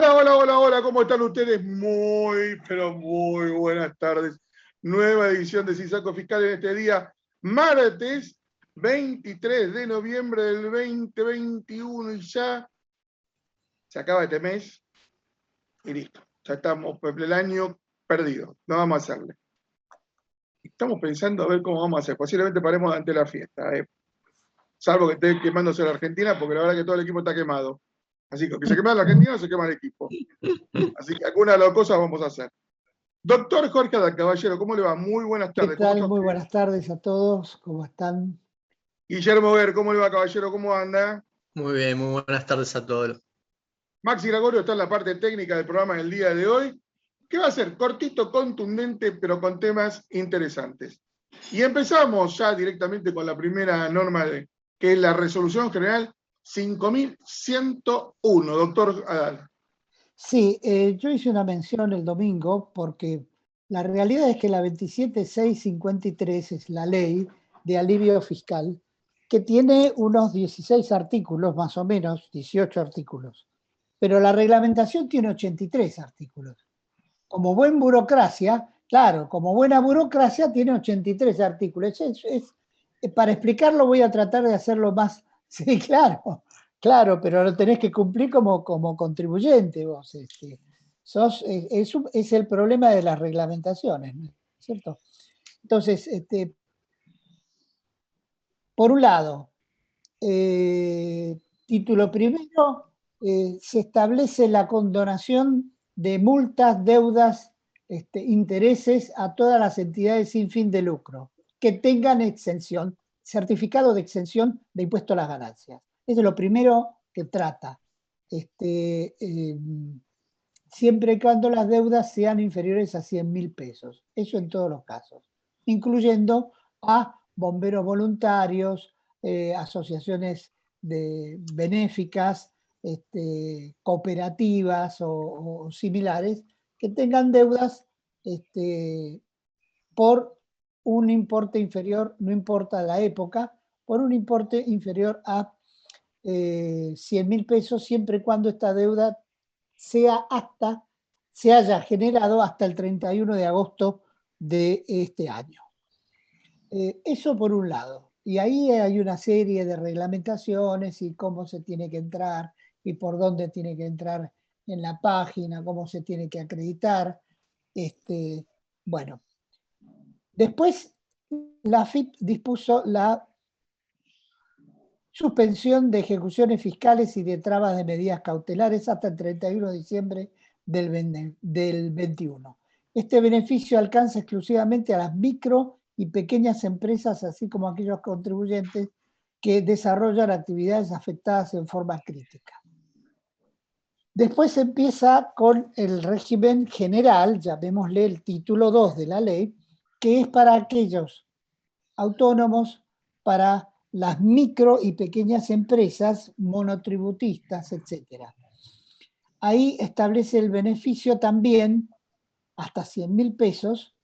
Hola, hola, hola, hola, ¿cómo están ustedes? Muy, pero muy buenas tardes. Nueva edición de Sin Saco Fiscal en este día, martes 23 de noviembre del 2021 y ya se acaba este mes y listo. Ya estamos, el año perdido, no vamos a hacerle. Estamos pensando a ver cómo vamos a hacer. Posiblemente paremos ante la fiesta, salvo que esté quemándose la Argentina, porque la verdad que todo el equipo está quemado. Así que se quema la Argentina o se quema el equipo. Así que alguna de las cosas vamos a hacer. Doctor Jorge Adal, caballero, ¿cómo le va? Muy buenas ¿Qué tardes. ¿Cómo está tal? Muy usted? buenas tardes a todos. ¿Cómo están? Guillermo Ver, ¿cómo le va, caballero? ¿Cómo anda? Muy bien, muy buenas tardes a todos. Maxi Gregorio está en la parte técnica del programa del día de hoy, que va a ser cortito, contundente, pero con temas interesantes. Y empezamos ya directamente con la primera norma, que es la Resolución General 5101. Doctor Adal. Sí, yo hice una mención el domingo porque la realidad es que la 27653 es la ley de alivio fiscal que tiene unos 16 artículos, más o menos, 18 artículos. Pero la reglamentación tiene 83 artículos. Como buena burocracia, claro, como buena burocracia tiene 83 artículos. Para explicarlo voy a tratar de hacerlo más, sí, claro, claro, pero lo tenés que cumplir como contribuyente vos. Es el problema de las reglamentaciones, ¿no? ¿Cierto? Entonces, por un lado, título primero, se establece la condonación de multas, deudas, intereses a todas las entidades sin fin de lucro que tengan exención, certificado de exención de impuesto a las ganancias. Eso es lo primero que trata. Siempre y cuando las deudas sean inferiores a 100.000 pesos. Eso en todos los casos, incluyendo a bomberos voluntarios, asociaciones benéficas, cooperativas o similares, que tengan deudas por un importe inferior, no importa la época, por un importe inferior a 100.000 pesos, siempre y cuando esta deuda se haya generado hasta el 31 de agosto de este año. Eso por un lado. Y ahí hay una serie de reglamentaciones y cómo se tiene que entrar y por dónde tiene que entrar en la página, cómo se tiene que acreditar. Bueno, después la AFIP dispuso la suspensión de ejecuciones fiscales y de trabas de medidas cautelares hasta el 31 de diciembre del 21. Este beneficio alcanza exclusivamente a las micro y pequeñas empresas, así como a aquellos contribuyentes que desarrollan actividades afectadas en forma crítica. Después se empieza con el régimen general, llamémosle el título 2 de la ley, que es para aquellos autónomos, para las micro y pequeñas empresas, monotributistas, etc. Ahí establece el beneficio también hasta 100.000 pesos,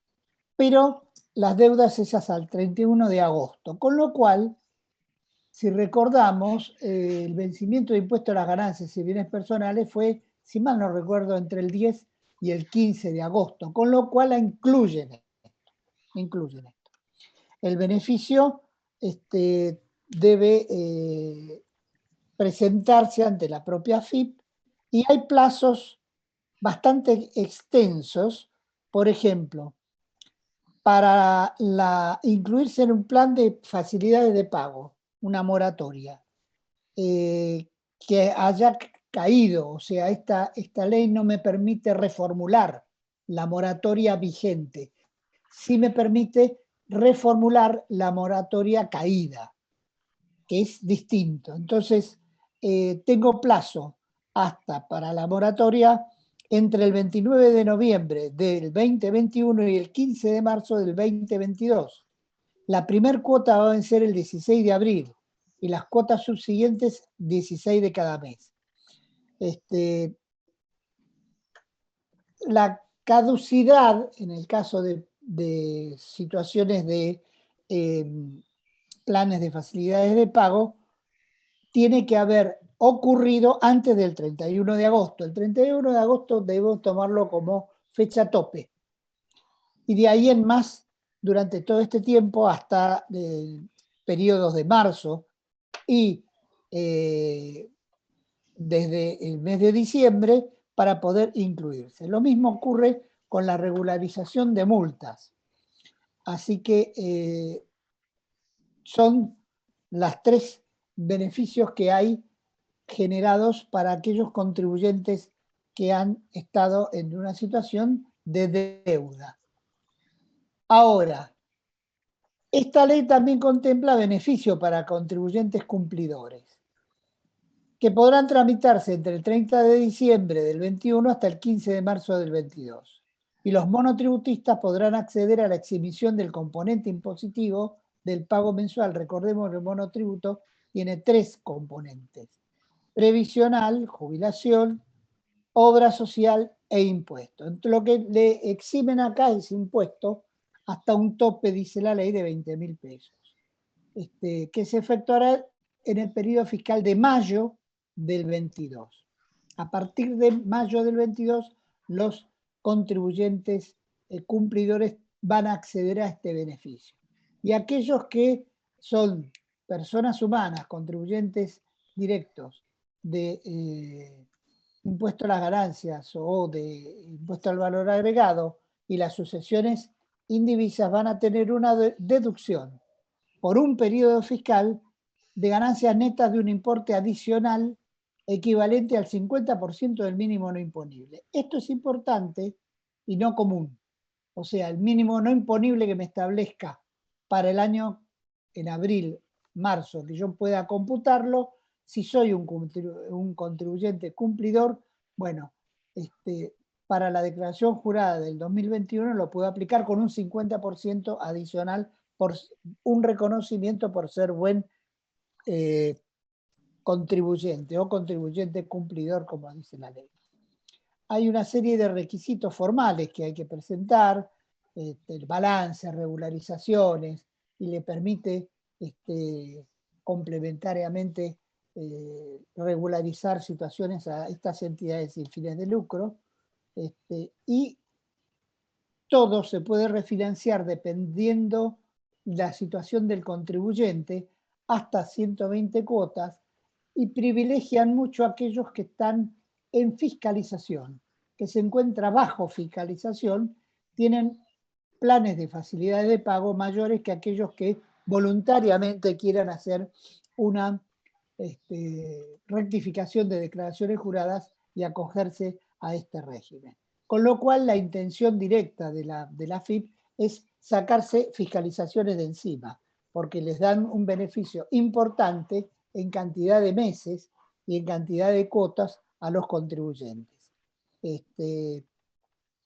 pero las deudas esas al 31 de agosto. Con lo cual, si recordamos, el vencimiento de impuesto a las ganancias y bienes personales fue, si mal no recuerdo, entre el 10 y el 15 de agosto, con lo cual la incluyen esto. El beneficio debe presentarse ante la propia AFIP y hay plazos bastante extensos, por ejemplo, para incluirse en un plan de facilidades de pago, una moratoria, que haya caído, o sea, esta ley no me permite reformular la moratoria vigente, sí me permite reformular la moratoria caída, que es distinto. Entonces, tengo plazo hasta para la moratoria entre el 29 de noviembre del 2021 y el 15 de marzo del 2022. La primer cuota va a vencer el 16 de abril y las cuotas subsiguientes 16 de cada mes. La caducidad, en el caso de situaciones de planes de facilidades de pago, tiene que haber ocurrido antes del 31 de agosto. El 31 de agosto debemos tomarlo como fecha tope. Y de ahí en más, durante todo este tiempo, hasta periodos de marzo y desde el mes de diciembre, para poder incluirse. Lo mismo ocurre con la regularización de multas. Así que son las tres beneficios que hay generados para aquellos contribuyentes que han estado en una situación de deuda. Ahora, esta ley también contempla beneficios para contribuyentes cumplidores, que podrán tramitarse entre el 30 de diciembre del 21 hasta el 15 de marzo del 22. Y los monotributistas podrán acceder a la exhibición del componente impositivo del pago mensual. Recordemos que el monotributo tiene tres componentes: previsional, jubilación, obra social e impuesto. Entonces, lo que le eximen acá es impuesto hasta un tope, dice la ley, de 20.000 pesos, que se efectuará en el periodo fiscal de mayo del 22. A partir de mayo del 22, los contribuyentes cumplidores van a acceder a este beneficio. Y aquellos que son personas humanas, contribuyentes directos de impuesto a las ganancias o de impuesto al valor agregado y las sucesiones indivisas, van a tener una deducción por un periodo fiscal de ganancias netas de un importe adicional equivalente al 50% del mínimo no imponible. Esto es importante y no común. O sea, el mínimo no imponible que me establezca para el año en abril, marzo, que yo pueda computarlo, si soy un contribuyente cumplidor, bueno, para la declaración jurada del 2021 lo puedo aplicar con un 50% adicional por un reconocimiento por ser buen contribuyente o contribuyente cumplidor, como dice la ley. Hay una serie de requisitos formales que hay que presentar, el balance, regularizaciones, y le permite complementariamente regularizar situaciones a estas entidades sin fines de lucro, y todo se puede refinanciar dependiendo la situación del contribuyente hasta 120 cuotas, y privilegian mucho a aquellos que están en fiscalización, que se encuentra bajo fiscalización, tienen planes de facilidades de pago mayores que aquellos que voluntariamente quieran hacer una rectificación de declaraciones juradas y acogerse a este régimen. Con lo cual, la intención directa de la AFIP es sacarse fiscalizaciones de encima, porque les dan un beneficio importante en cantidad de meses y en cantidad de cuotas a los contribuyentes.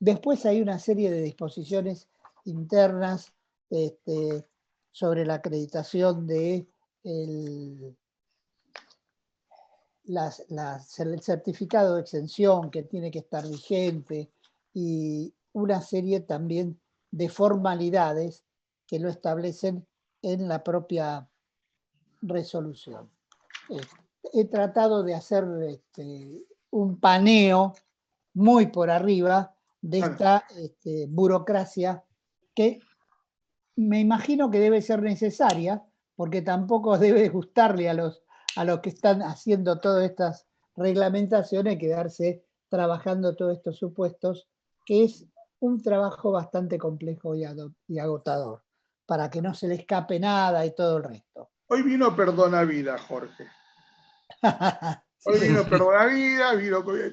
Después hay una serie de disposiciones internas sobre la acreditación de el certificado de exención que tiene que estar vigente, y una serie también de formalidades que lo establecen en la propia resolución. He tratado de hacer un paneo muy por arriba de esta burocracia que me imagino que debe ser necesaria, porque tampoco debe gustarle a los que están haciendo todas estas reglamentaciones quedarse trabajando todos estos supuestos, que es un trabajo bastante complejo y agotador, para que no se le escape nada y todo el resto. Hoy vino Perdona Vida, Jorge. Hoy vino Perdona Vida,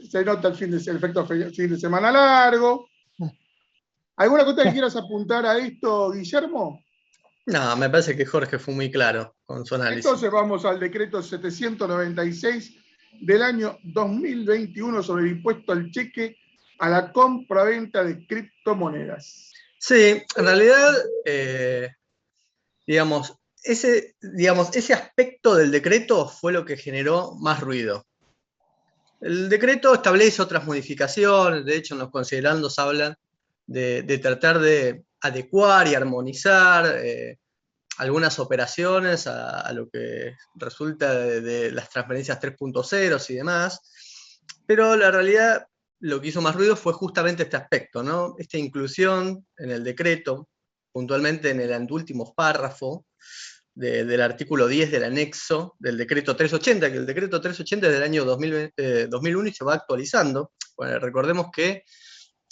se nota el efecto fin de semana largo. ¿Alguna cosa que quieras apuntar a esto, Guillermo? No, me parece que Jorge fue muy claro con su análisis. Entonces vamos al decreto 796 del año 2021 sobre el impuesto al cheque a la compra-venta de criptomonedas. Sí, en realidad, ese aspecto del decreto fue lo que generó más ruido. El decreto establece otras modificaciones, de hecho en los considerandos hablan de tratar de adecuar y armonizar algunas operaciones a lo que resulta de las transferencias 3.0 y demás, pero la realidad lo que hizo más ruido fue justamente este aspecto, ¿no? Esta inclusión en el decreto, puntualmente en el anteúltimo párrafo del artículo 10 del anexo del decreto 380, que el decreto 380 es del año 2001 y se va actualizando. Bueno, recordemos que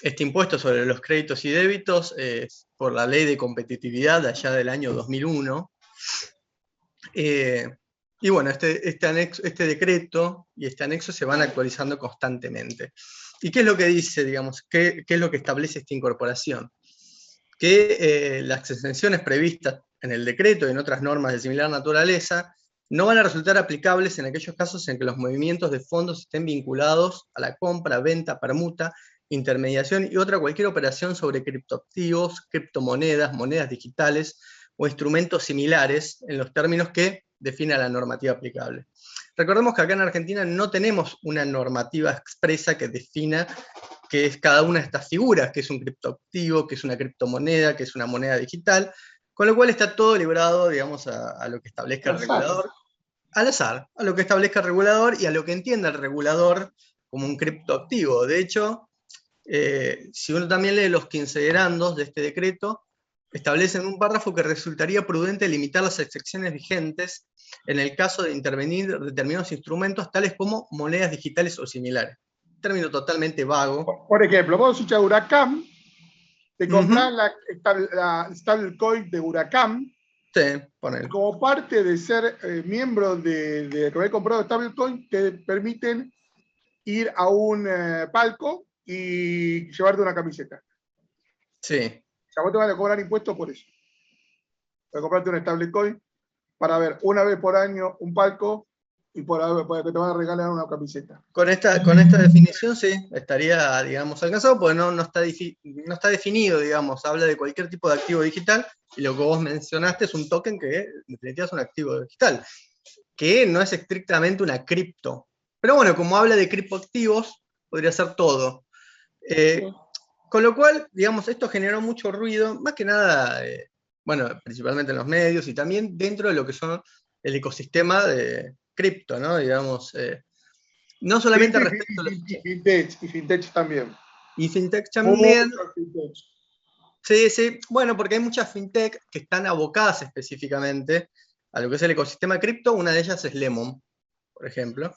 este impuesto sobre los créditos y débitos por la ley de competitividad de allá del año 2001. Y bueno, este decreto y este anexo se van actualizando constantemente. ¿Y qué es lo que dice, digamos, qué es lo que establece esta incorporación? Que las exenciones previstas en el decreto y en otras normas de similar naturaleza no van a resultar aplicables en aquellos casos en que los movimientos de fondos estén vinculados a la compra, venta, permuta, intermediación y cualquier operación sobre criptoactivos, criptomonedas, monedas digitales o instrumentos similares en los términos que define la normativa aplicable. Recordemos que acá en Argentina no tenemos una normativa expresa que defina qué es cada una de estas figuras, que es un criptoactivo, que es una criptomoneda, que es una moneda digital, con lo cual está todo librado, digamos, a lo que establezca el regulador, al azar, a lo que establezca el regulador y a lo que entienda el regulador como un criptoactivo. De hecho, si uno también lee los quincegerandos de este decreto, establecen un párrafo que resultaría prudente limitar las excepciones vigentes en el caso de intervenir determinados instrumentos tales como monedas digitales o similares. Término totalmente vago. Por ejemplo, vos usas Huracán, te compras la stablecoin de Huracán, sí, ponele. Como parte de ser miembro de haber comprado stablecoin, te permiten ir a un palco y llevarte una camiseta. Sí. O sea, vos te van a cobrar impuestos por eso. Para comprarte un stablecoin para ver una vez por año un palco y para que te van a regalar una camiseta. Con esta definición sí, estaría, digamos, alcanzado, porque no está definido, digamos, habla de cualquier tipo de activo digital, y lo que vos mencionaste es un token que en definitiva es un activo digital, que no es estrictamente una cripto. Pero bueno, como habla de criptoactivos, podría ser todo. Con lo cual, digamos, esto generó mucho ruido, más que nada, bueno, principalmente en los medios y también dentro de lo que son el ecosistema de cripto, ¿no? Digamos, no solamente respecto a los... Y fintech también. Y fintech también. Fintech. Sí, sí. Bueno, porque hay muchas fintech que están abocadas específicamente a lo que es el ecosistema cripto. Una de ellas es Lemon, por ejemplo.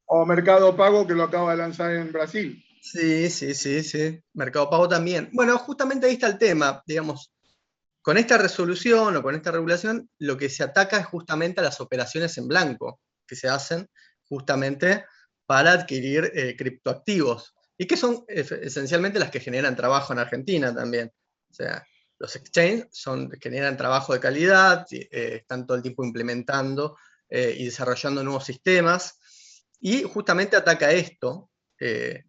O Mercado Pago, que lo acaba de lanzar en Brasil. Sí, sí, sí, sí. Mercado Pago también. Bueno, justamente ahí está el tema, digamos. Con esta resolución o con esta regulación, lo que se ataca es justamente a las operaciones en blanco que se hacen justamente para adquirir criptoactivos, y que son esencialmente las que generan trabajo en Argentina también. O sea, los exchanges generan trabajo de calidad, están todo el tiempo implementando y desarrollando nuevos sistemas, y justamente ataca esto, que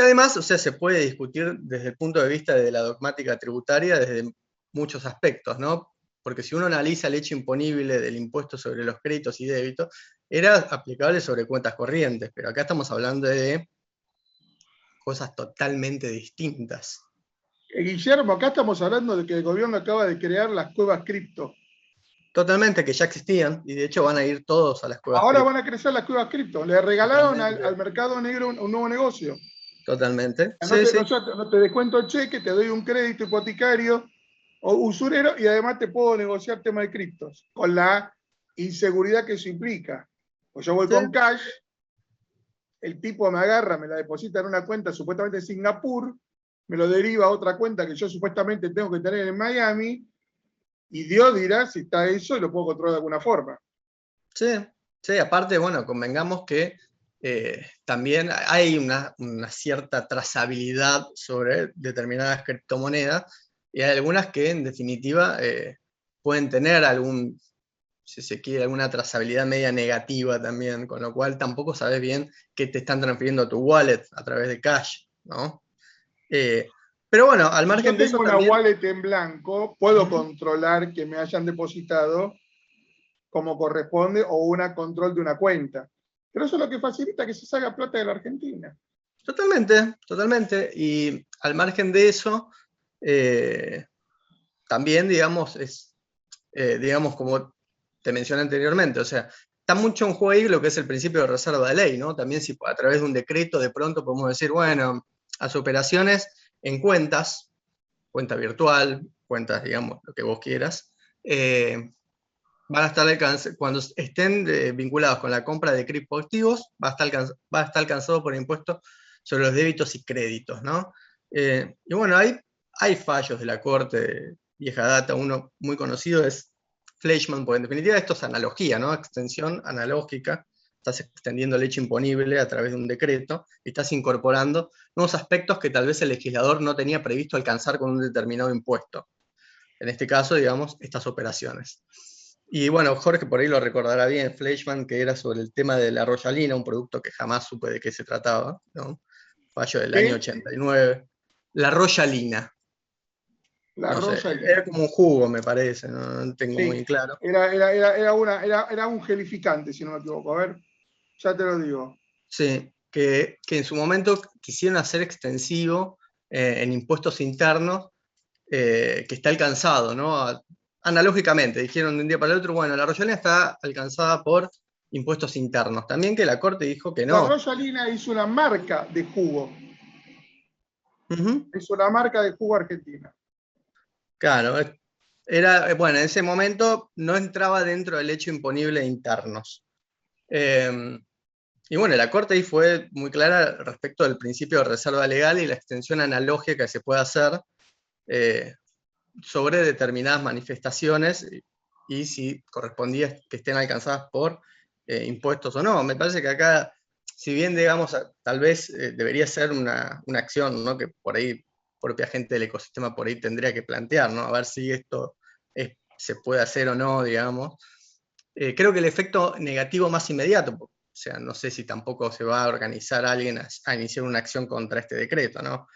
además, o sea, se puede discutir desde el punto de vista de la dogmática tributaria, desde muchos aspectos, ¿no? Porque si uno analiza el hecho imponible del impuesto sobre los créditos y débitos, era aplicable sobre cuentas corrientes, pero acá estamos hablando de cosas totalmente distintas. Guillermo, acá estamos hablando de que el gobierno acaba de crear las cuevas cripto. Totalmente, que ya existían, y de hecho van a ir todos a las cuevas Ahora cripto. van a crecer las cuevas cripto. Le regalaron al mercado negro un nuevo negocio. Totalmente. No, Sí, sí. no te descuento el cheque, te doy un crédito hipotecario o usurero y además te puedo negociar tema de criptos, con la inseguridad que eso implica. Pues yo voy con cash, el tipo me agarra, me la deposita en una cuenta supuestamente en Singapur, me lo deriva a otra cuenta que yo supuestamente tengo que tener en Miami, y Dios dirá si está eso y lo puedo controlar de alguna forma. Sí, sí, aparte, bueno, convengamos que también hay una cierta trazabilidad sobre determinadas criptomonedas, y hay algunas que en definitiva pueden tener algún, si se quiere, alguna trazabilidad media negativa también, con lo cual tampoco sabes bien qué te están transfiriendo a tu wallet a través de cash, ¿no? Pero bueno, al margen de eso también... una wallet en blanco, puedo controlar que me hayan depositado como corresponde o una control de una cuenta. Pero eso es lo que facilita que se salga plata de la Argentina. Totalmente, totalmente. Y al margen de eso, también, digamos, es digamos, como te mencioné anteriormente, o sea, está mucho en juego ahí lo que es el principio de reserva de ley, ¿no? También si a través de un decreto de pronto podemos decir, bueno, las operaciones en cuentas, cuenta virtual, cuentas, digamos, lo que vos quieras, van a estar cuando estén vinculados con la compra de criptoactivos, va a estar alcanzado por impuestos sobre los débitos y créditos, ¿no? Y bueno, hay fallos de la Corte, vieja data, uno muy conocido es Fleischmann, porque en definitiva esto es analogía, ¿no? Extensión analógica, estás extendiendo el hecho imponible a través de un decreto y estás incorporando nuevos aspectos que tal vez el legislador no tenía previsto alcanzar con un determinado impuesto. En este caso, digamos, estas operaciones. Y bueno, Jorge por ahí lo recordará bien, Fleischmann, que era sobre el tema de la royalina, un producto que jamás supe de qué se trataba, ¿no? Fallo del año 89. La royalina. La No sé, royalina. era como un jugo, me parece, no tengo muy claro. Era un gelificante, si no me equivoco. A ver, ya te lo digo. Sí, que en su momento quisieron hacer extensivo en impuestos internos, que está alcanzado, ¿no? Analógicamente, dijeron de un día para el otro, bueno, la royalina está alcanzada por impuestos internos. También que la Corte dijo que La no. royalina es una marca de jugo. Uh-huh. Es una marca de jugo argentina. Claro, era, bueno, en ese momento no entraba dentro del hecho imponible de internos. Y bueno, la Corte ahí fue muy clara respecto del principio de reserva legal y la extensión analógica que se puede hacer sobre determinadas manifestaciones y si correspondía que estén alcanzadas por impuestos o no. Me parece que acá, si bien, digamos, tal vez debería ser una acción, ¿no? Que por ahí propia gente del ecosistema por ahí tendría que plantear, ¿no? A ver si esto se puede hacer o no, digamos. Creo que el efecto negativo más inmediato, o sea, no sé si tampoco se va a organizar alguien a iniciar una acción contra este decreto, ¿no?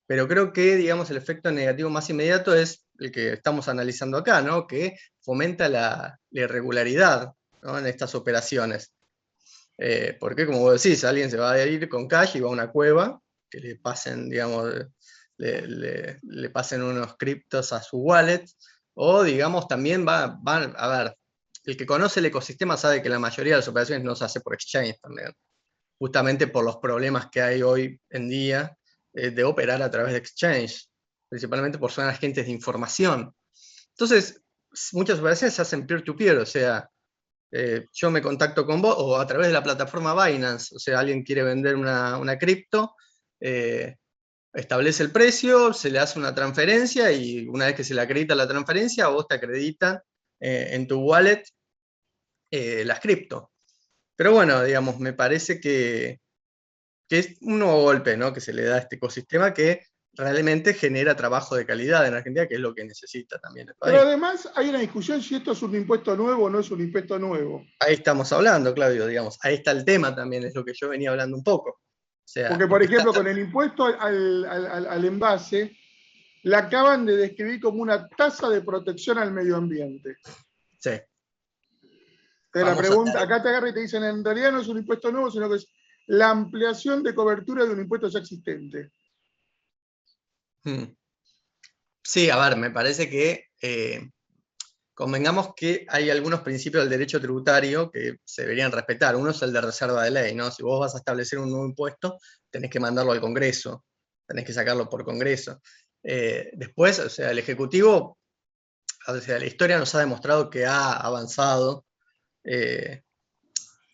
Pero creo que, digamos, el efecto negativo más inmediato es el que estamos analizando acá, ¿no? Que fomenta la irregularidad, ¿no? En estas operaciones. Porque, como vos decís, alguien se va a ir con cash y va a una cueva, que le pasen, digamos, le pasen unos criptos a su wallet, o, digamos, también van a ver, el que conoce el ecosistema sabe que la mayoría de las operaciones no se hace por exchange también, justamente por los problemas que hay hoy en día de operar a través de exchange, principalmente por ser agentes de información. Entonces, muchas operaciones se hacen peer-to-peer, o sea, yo me contacto con vos o a través de la plataforma Binance, o sea, alguien quiere vender una cripto, establece el precio, se le hace una transferencia y una vez que se le acredita la transferencia, vos te acreditan en tu wallet las cripto. Pero bueno, digamos, me parece que es un nuevo golpe, ¿no? Que se le da a este ecosistema que realmente genera trabajo de calidad en Argentina, que es lo que necesita también el Pero país. además hay una discusión si esto es un impuesto nuevo o no es un impuesto nuevo. Ahí estamos hablando, Claudio, digamos. Ahí está el tema también, es lo que yo venía hablando un poco. O sea, Porque, por ejemplo, con el impuesto al envase, la acaban de describir como una tasa de protección al medio ambiente. Sí. La pregunta, acá te agarra y te dicen, en realidad no es un impuesto nuevo, sino que es la ampliación de cobertura de un impuesto ya existente. Sí, a ver, me parece que convengamos que hay algunos principios del derecho tributario que se deberían respetar. Uno es el de reserva de ley, ¿no? Si vos vas a establecer un nuevo impuesto, tenés que mandarlo al Congreso, tenés que sacarlo por Congreso. Después, o sea, el Ejecutivo, o sea, la historia nos ha demostrado que ha avanzado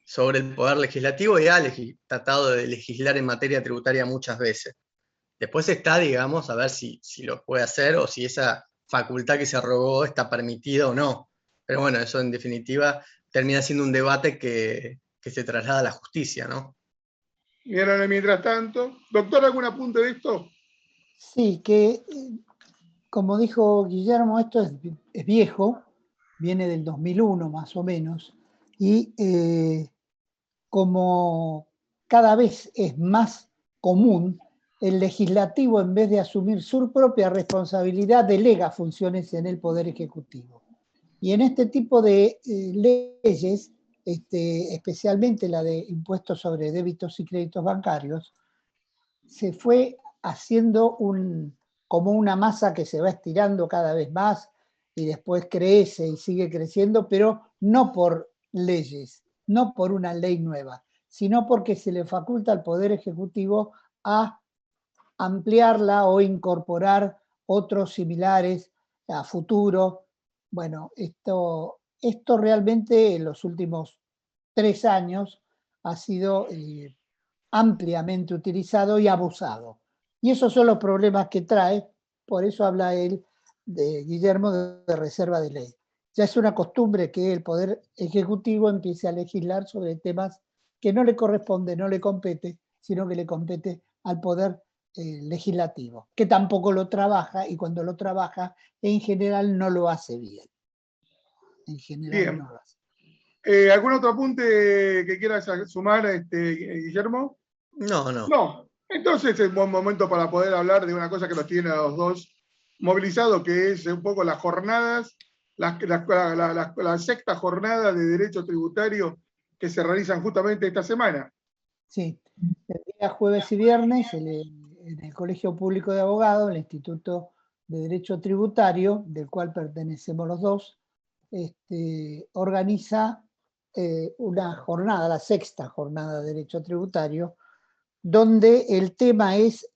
sobre el poder legislativo y ha tratado de legislar en materia tributaria muchas veces. Después está, digamos, a ver si lo puede hacer o si esa facultad que se arrogó está permitida o no. Pero bueno, eso en definitiva termina siendo un debate que se traslada a la justicia, ¿no? ¿Vieron mientras tanto? Doctor, ¿algún apunte de esto? Sí, que como dijo Guillermo, esto es viejo, viene del 2001 más o menos, y como cada vez es más común, el legislativo, en vez de asumir su propia responsabilidad, delega funciones en el Poder Ejecutivo. Y en este tipo de leyes, especialmente la de impuestos sobre débitos y créditos bancarios, se fue haciendo como una masa que se va estirando cada vez más y después crece y sigue creciendo, pero no por leyes, no por una ley nueva, sino porque se le faculta al Poder Ejecutivo a ampliarla o incorporar otros similares a futuro. Bueno, esto realmente en los últimos 3 años ha sido ampliamente utilizado y abusado. Y esos son los problemas que trae, por eso habla él, de Guillermo, de reserva de ley. Ya es una costumbre que el Poder Ejecutivo empiece a legislar sobre temas que no le corresponde, no le compete, sino que le compete al Poder Legislativo, que tampoco lo trabaja, y cuando lo trabaja, en general no lo hace bien. En general Bien. no lo hace. ¿Algún otro apunte que quieras sumar, Guillermo? No, no. No. Entonces es un buen momento para poder hablar de una cosa que nos tiene a los dos movilizados, que es un poco las jornadas, la sexta jornada de derecho tributario que se realizan justamente esta semana. Sí, el día jueves y viernes en el Colegio Público de Abogados, el Instituto de Derecho Tributario, del cual pertenecemos los dos, organiza una jornada, la sexta jornada de Derecho Tributario, donde el tema es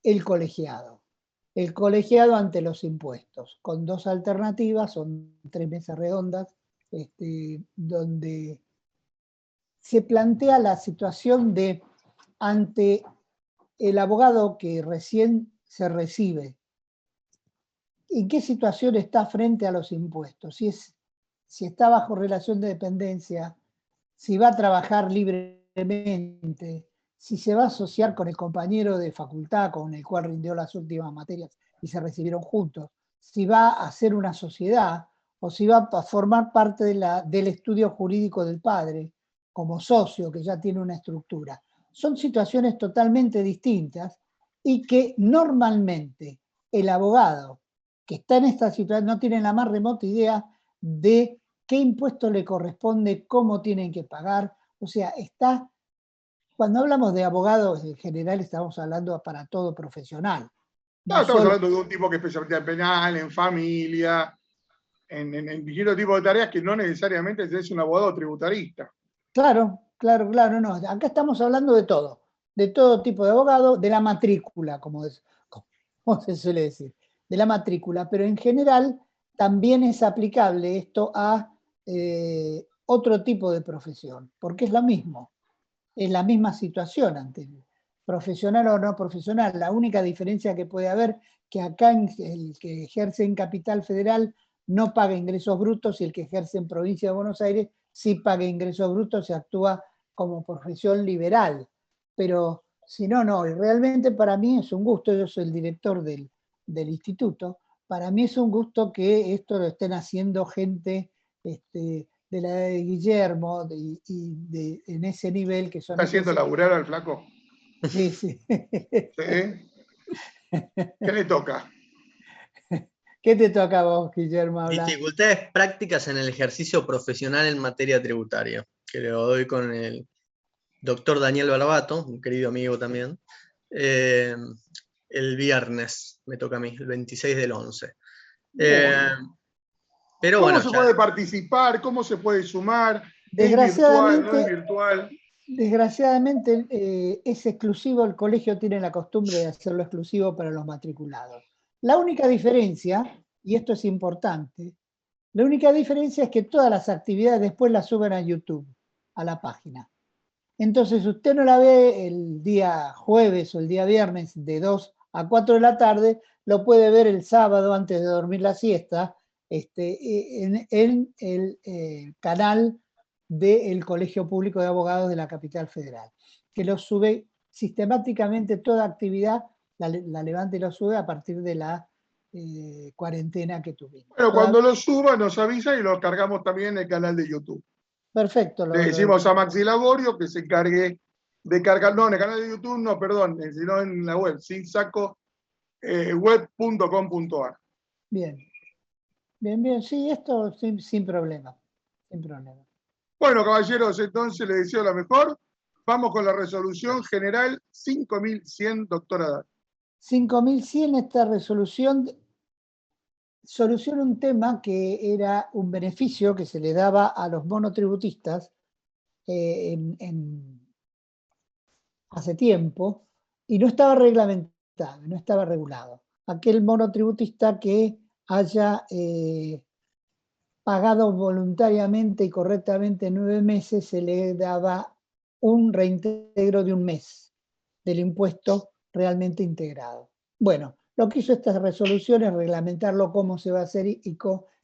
el colegiado. El colegiado ante los impuestos, con 2 alternativas, son 3 mesas redondas, donde se plantea la situación de, ante el abogado que recién se recibe, ¿en qué situación está frente a los impuestos? Si está bajo relación de dependencia, si va a trabajar libremente, si se va a asociar con el compañero de facultad con el cual rindió las últimas materias y se recibieron juntos, si va a hacer una sociedad o si va a formar parte del estudio jurídico del padre como socio que ya tiene una estructura. Son situaciones totalmente distintas y que normalmente el abogado que está en esta situación no tiene la más remota idea de qué impuesto le corresponde, cómo tienen que pagar. O sea, cuando hablamos de abogados en general estamos hablando para todo profesional. No, estamos hablando de un tipo que es especialista en penal, en familia, en distintos tipos de tareas que no necesariamente es un abogado tributarista. Claro, no. Acá estamos hablando de todo tipo de abogado, de la matrícula, como se suele decir, de la matrícula, pero en general también es aplicable esto a otro tipo de profesión, porque es lo mismo, es la misma situación ante profesional o no profesional. La única diferencia que puede haber, que acá el que ejerce en Capital Federal no paga ingresos brutos y el que ejerce en Provincia de Buenos Aires sí paga ingresos brutos, se actúa como profesión liberal. Pero si no, no. Y realmente para mí es un gusto, yo soy el director del instituto, para mí es un gusto que esto lo estén haciendo gente de la edad de Guillermo en ese nivel que son... ¿Está haciendo laburar al flaco? Sí, sí. ¿Sí? ¿Qué le toca? ¿Qué te toca a vos, Guillermo, hablar? Dificultades prácticas en el ejercicio profesional en materia tributaria, que lo doy con el doctor Daniel Barbato, un querido amigo también. El viernes me toca a mí, el 26 del 11. Pero ¿Cómo bueno, se puede participar? ¿Cómo se puede sumar? ¿Es virtual? ¿No es virtual? Desgraciadamente es exclusivo, el colegio tiene la costumbre de hacerlo exclusivo para los matriculados. La única diferencia, y esto es importante, la única diferencia es que todas las actividades después las suben a YouTube, a la página. Entonces, usted no la ve el día jueves o el día viernes de 2 a 4 de la tarde, lo puede ver el sábado antes de dormir la siesta, en el canal del Colegio Público de Abogados de la Capital Federal, que lo sube sistemáticamente, toda actividad la levanta y lo sube a partir de la cuarentena que tuvimos. Bueno, cuando lo suba nos avisa y lo cargamos también en el canal de YouTube. Perfecto. Le decimos a Maxi Laborio que se encargue de cargar, no, en el canal de YouTube no, perdón, sino en la web, web.com.ar. Bien. Bien, sí, esto sin problema. Sin problema. Bueno, caballeros, entonces les deseo lo mejor. Vamos con la resolución general 5100, doctora Dar. 5100, esta resolución soluciona un tema que era un beneficio que se le daba a los monotributistas hace tiempo, y no estaba reglamentado, no estaba regulado. Aquel monotributista que haya pagado voluntariamente y correctamente 9 meses, se le daba un reintegro de un mes del impuesto realmente integrado. Bueno, lo que hizo esta resolución es reglamentarlo cómo se va a hacer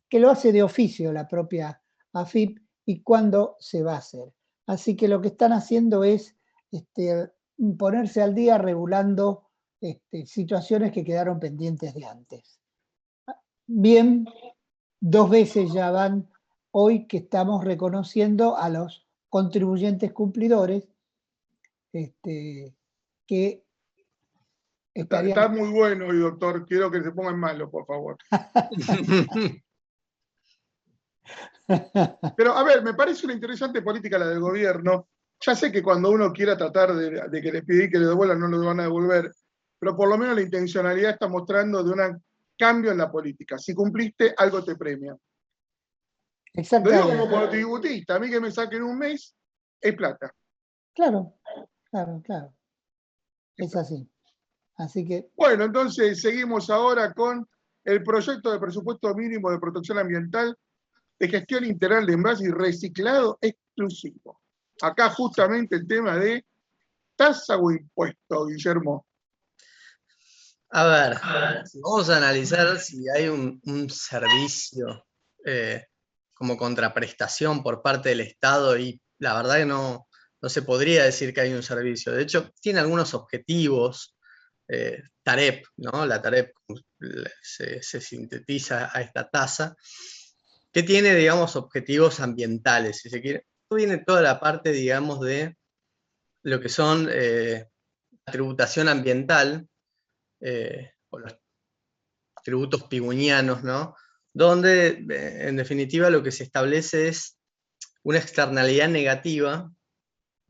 que lo hace de oficio la propia AFIP y cuándo se va a hacer. Así que lo que están haciendo es ponerse al día regulando situaciones que quedaron pendientes de antes. Bien, 2 veces ya van hoy que estamos reconociendo a los contribuyentes cumplidores que estarían... Está muy bueno hoy, doctor. Quiero que se pongan malo, por favor. Pero, a ver, me parece una interesante política la del gobierno. Ya sé que cuando uno quiera tratar de que les pida que le devuelvan, no lo van a devolver, pero por lo menos la intencionalidad está mostrando de un cambio en la política. Si cumpliste, algo te premia. Lo digo como monotributista, a mí que me saquen un mes, es plata. Claro. Es así. Así que... Bueno, entonces seguimos ahora con el proyecto de presupuesto mínimo de protección ambiental de gestión integral de envase y reciclado exclusivo. Acá justamente el tema de tasa o impuesto, Guillermo. A ver, vamos a analizar si hay un servicio como contraprestación por parte del Estado, y la verdad que no se podría decir que hay un servicio. De hecho, tiene algunos objetivos. TAREP, ¿no? La TAREP se sintetiza a esta tasa, que tiene, digamos, objetivos ambientales, si se quiere. Viene toda la parte, digamos, de lo que son la tributación ambiental, o los tributos pigunianos, ¿no? Donde, en definitiva, lo que se establece es una externalidad negativa,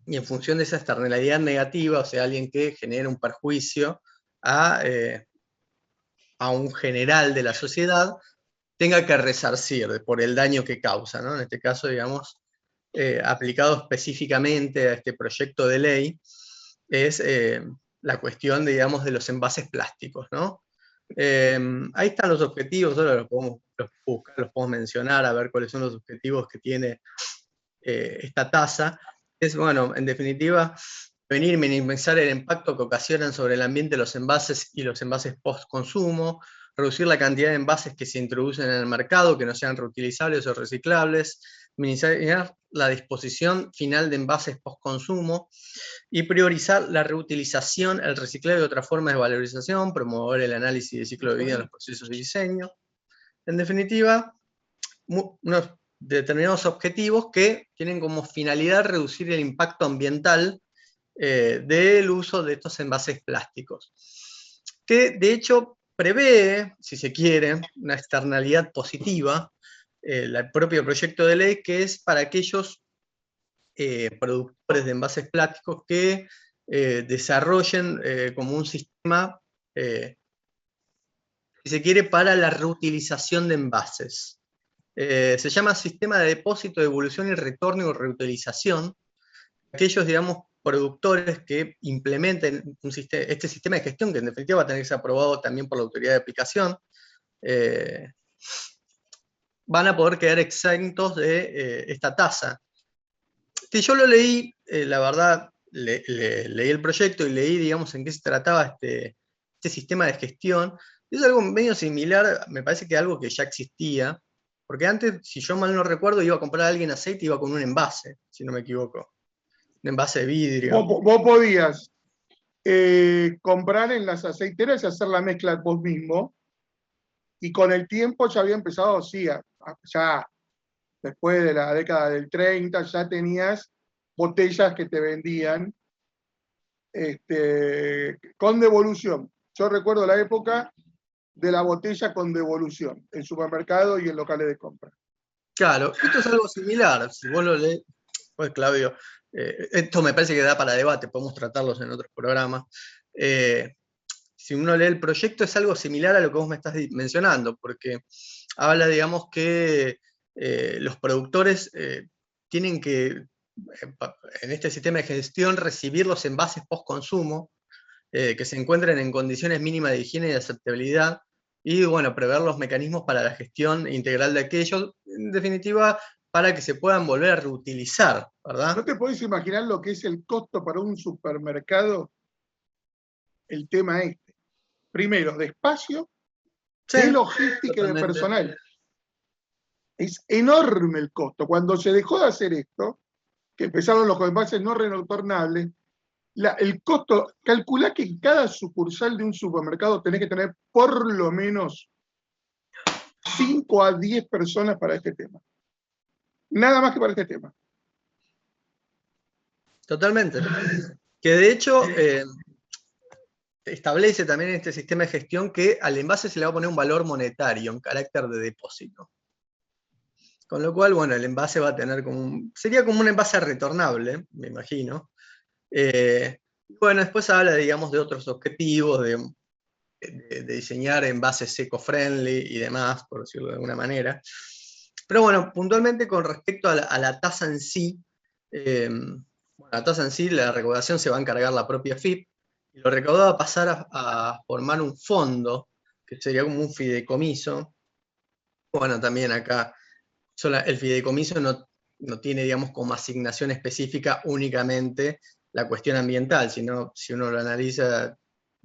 y en función de esa externalidad negativa, o sea, alguien que genera un perjuicio a un general de la sociedad, tenga que resarcir por el daño que causa, ¿no? En este caso, digamos, aplicado específicamente a este proyecto de ley, es la cuestión, digamos, de los envases plásticos, ¿no? Ahí están los objetivos, ahora los podemos buscar, los podemos mencionar, a ver cuáles son los objetivos que tiene esta tasa. Es, bueno, en definitiva, prevenir y minimizar el impacto que ocasionan sobre el ambiente los envases y los envases post-consumo, reducir la cantidad de envases que se introducen en el mercado que no sean reutilizables o reciclables, minimizar la disposición final de envases post-consumo y priorizar la reutilización, el reciclado y otras formas de valorización, promover el análisis de ciclo de vida en los procesos de diseño. En definitiva, unos determinados objetivos que tienen como finalidad reducir el impacto ambiental del uso de estos envases plásticos, que de hecho prevé, si se quiere, una externalidad positiva, el propio proyecto de ley, que es para aquellos productores de envases plásticos que desarrollen como un sistema, si se quiere, para la reutilización de envases. Se llama sistema de depósito, devolución y retorno y reutilización. Aquellos, digamos, productores que implementen este sistema de gestión, que en definitiva va a tener que ser aprobado también por la autoridad de aplicación, van a poder quedar exentos de esta tasa. Que yo lo leí, la verdad, leí el proyecto y leí, digamos, en qué se trataba este sistema de gestión. Es algo medio similar, me parece que algo que ya existía, porque antes, si yo mal no recuerdo, iba a comprar a alguien aceite y iba con un envase, si no me equivoco. Un envase de vidrio. Vos podías comprar en las aceiteras y hacer la mezcla vos mismo, y con el tiempo ya había empezado, sí, ya después de la década del 30, ya tenías botellas que te vendían con devolución. Yo recuerdo la época de la botella con devolución, en supermercado y en locales de compra. Claro, esto es algo similar. Si vos lo lees, pues Claudio, esto me parece que da para debate, podemos tratarlos en otros programas. si uno lee el proyecto, es algo similar a lo que vos me estás mencionando, porque habla, digamos, que los productores tienen que, en este sistema de gestión, recibir los envases post-consumo, que se encuentren en condiciones mínimas de higiene y de aceptabilidad, y bueno, prever los mecanismos para la gestión integral de aquellos, en definitiva, para que se puedan volver a reutilizar, ¿verdad? ¿No te podés imaginar lo que es el costo para un supermercado? El tema este. Primero, de espacio, Sí, de logística y de totalmente. personal. Es enorme el costo. Cuando se dejó de hacer esto, que empezaron los envases no retornables, el costo, calculá que en cada sucursal de un supermercado tenés que tener por lo menos 5 a 10 personas para este tema. Nada más que para este tema. Totalmente. Que de hecho establece también en este sistema de gestión que al envase se le va a poner un valor monetario en carácter de depósito. Con lo cual, bueno, el envase va a tener sería como un envase retornable, me imagino. Bueno, después habla, digamos, de otros objetivos, de diseñar envases eco-friendly y demás, por decirlo de alguna manera. Pero bueno, puntualmente con respecto a la tasa en sí, la tasa en sí, la recaudación se va a encargar la propia FIP, y lo recaudado va a pasar a formar un fondo, que sería como un fideicomiso. Bueno, también acá el fideicomiso no tiene, digamos, como asignación específica únicamente la cuestión ambiental, sino, si uno lo analiza,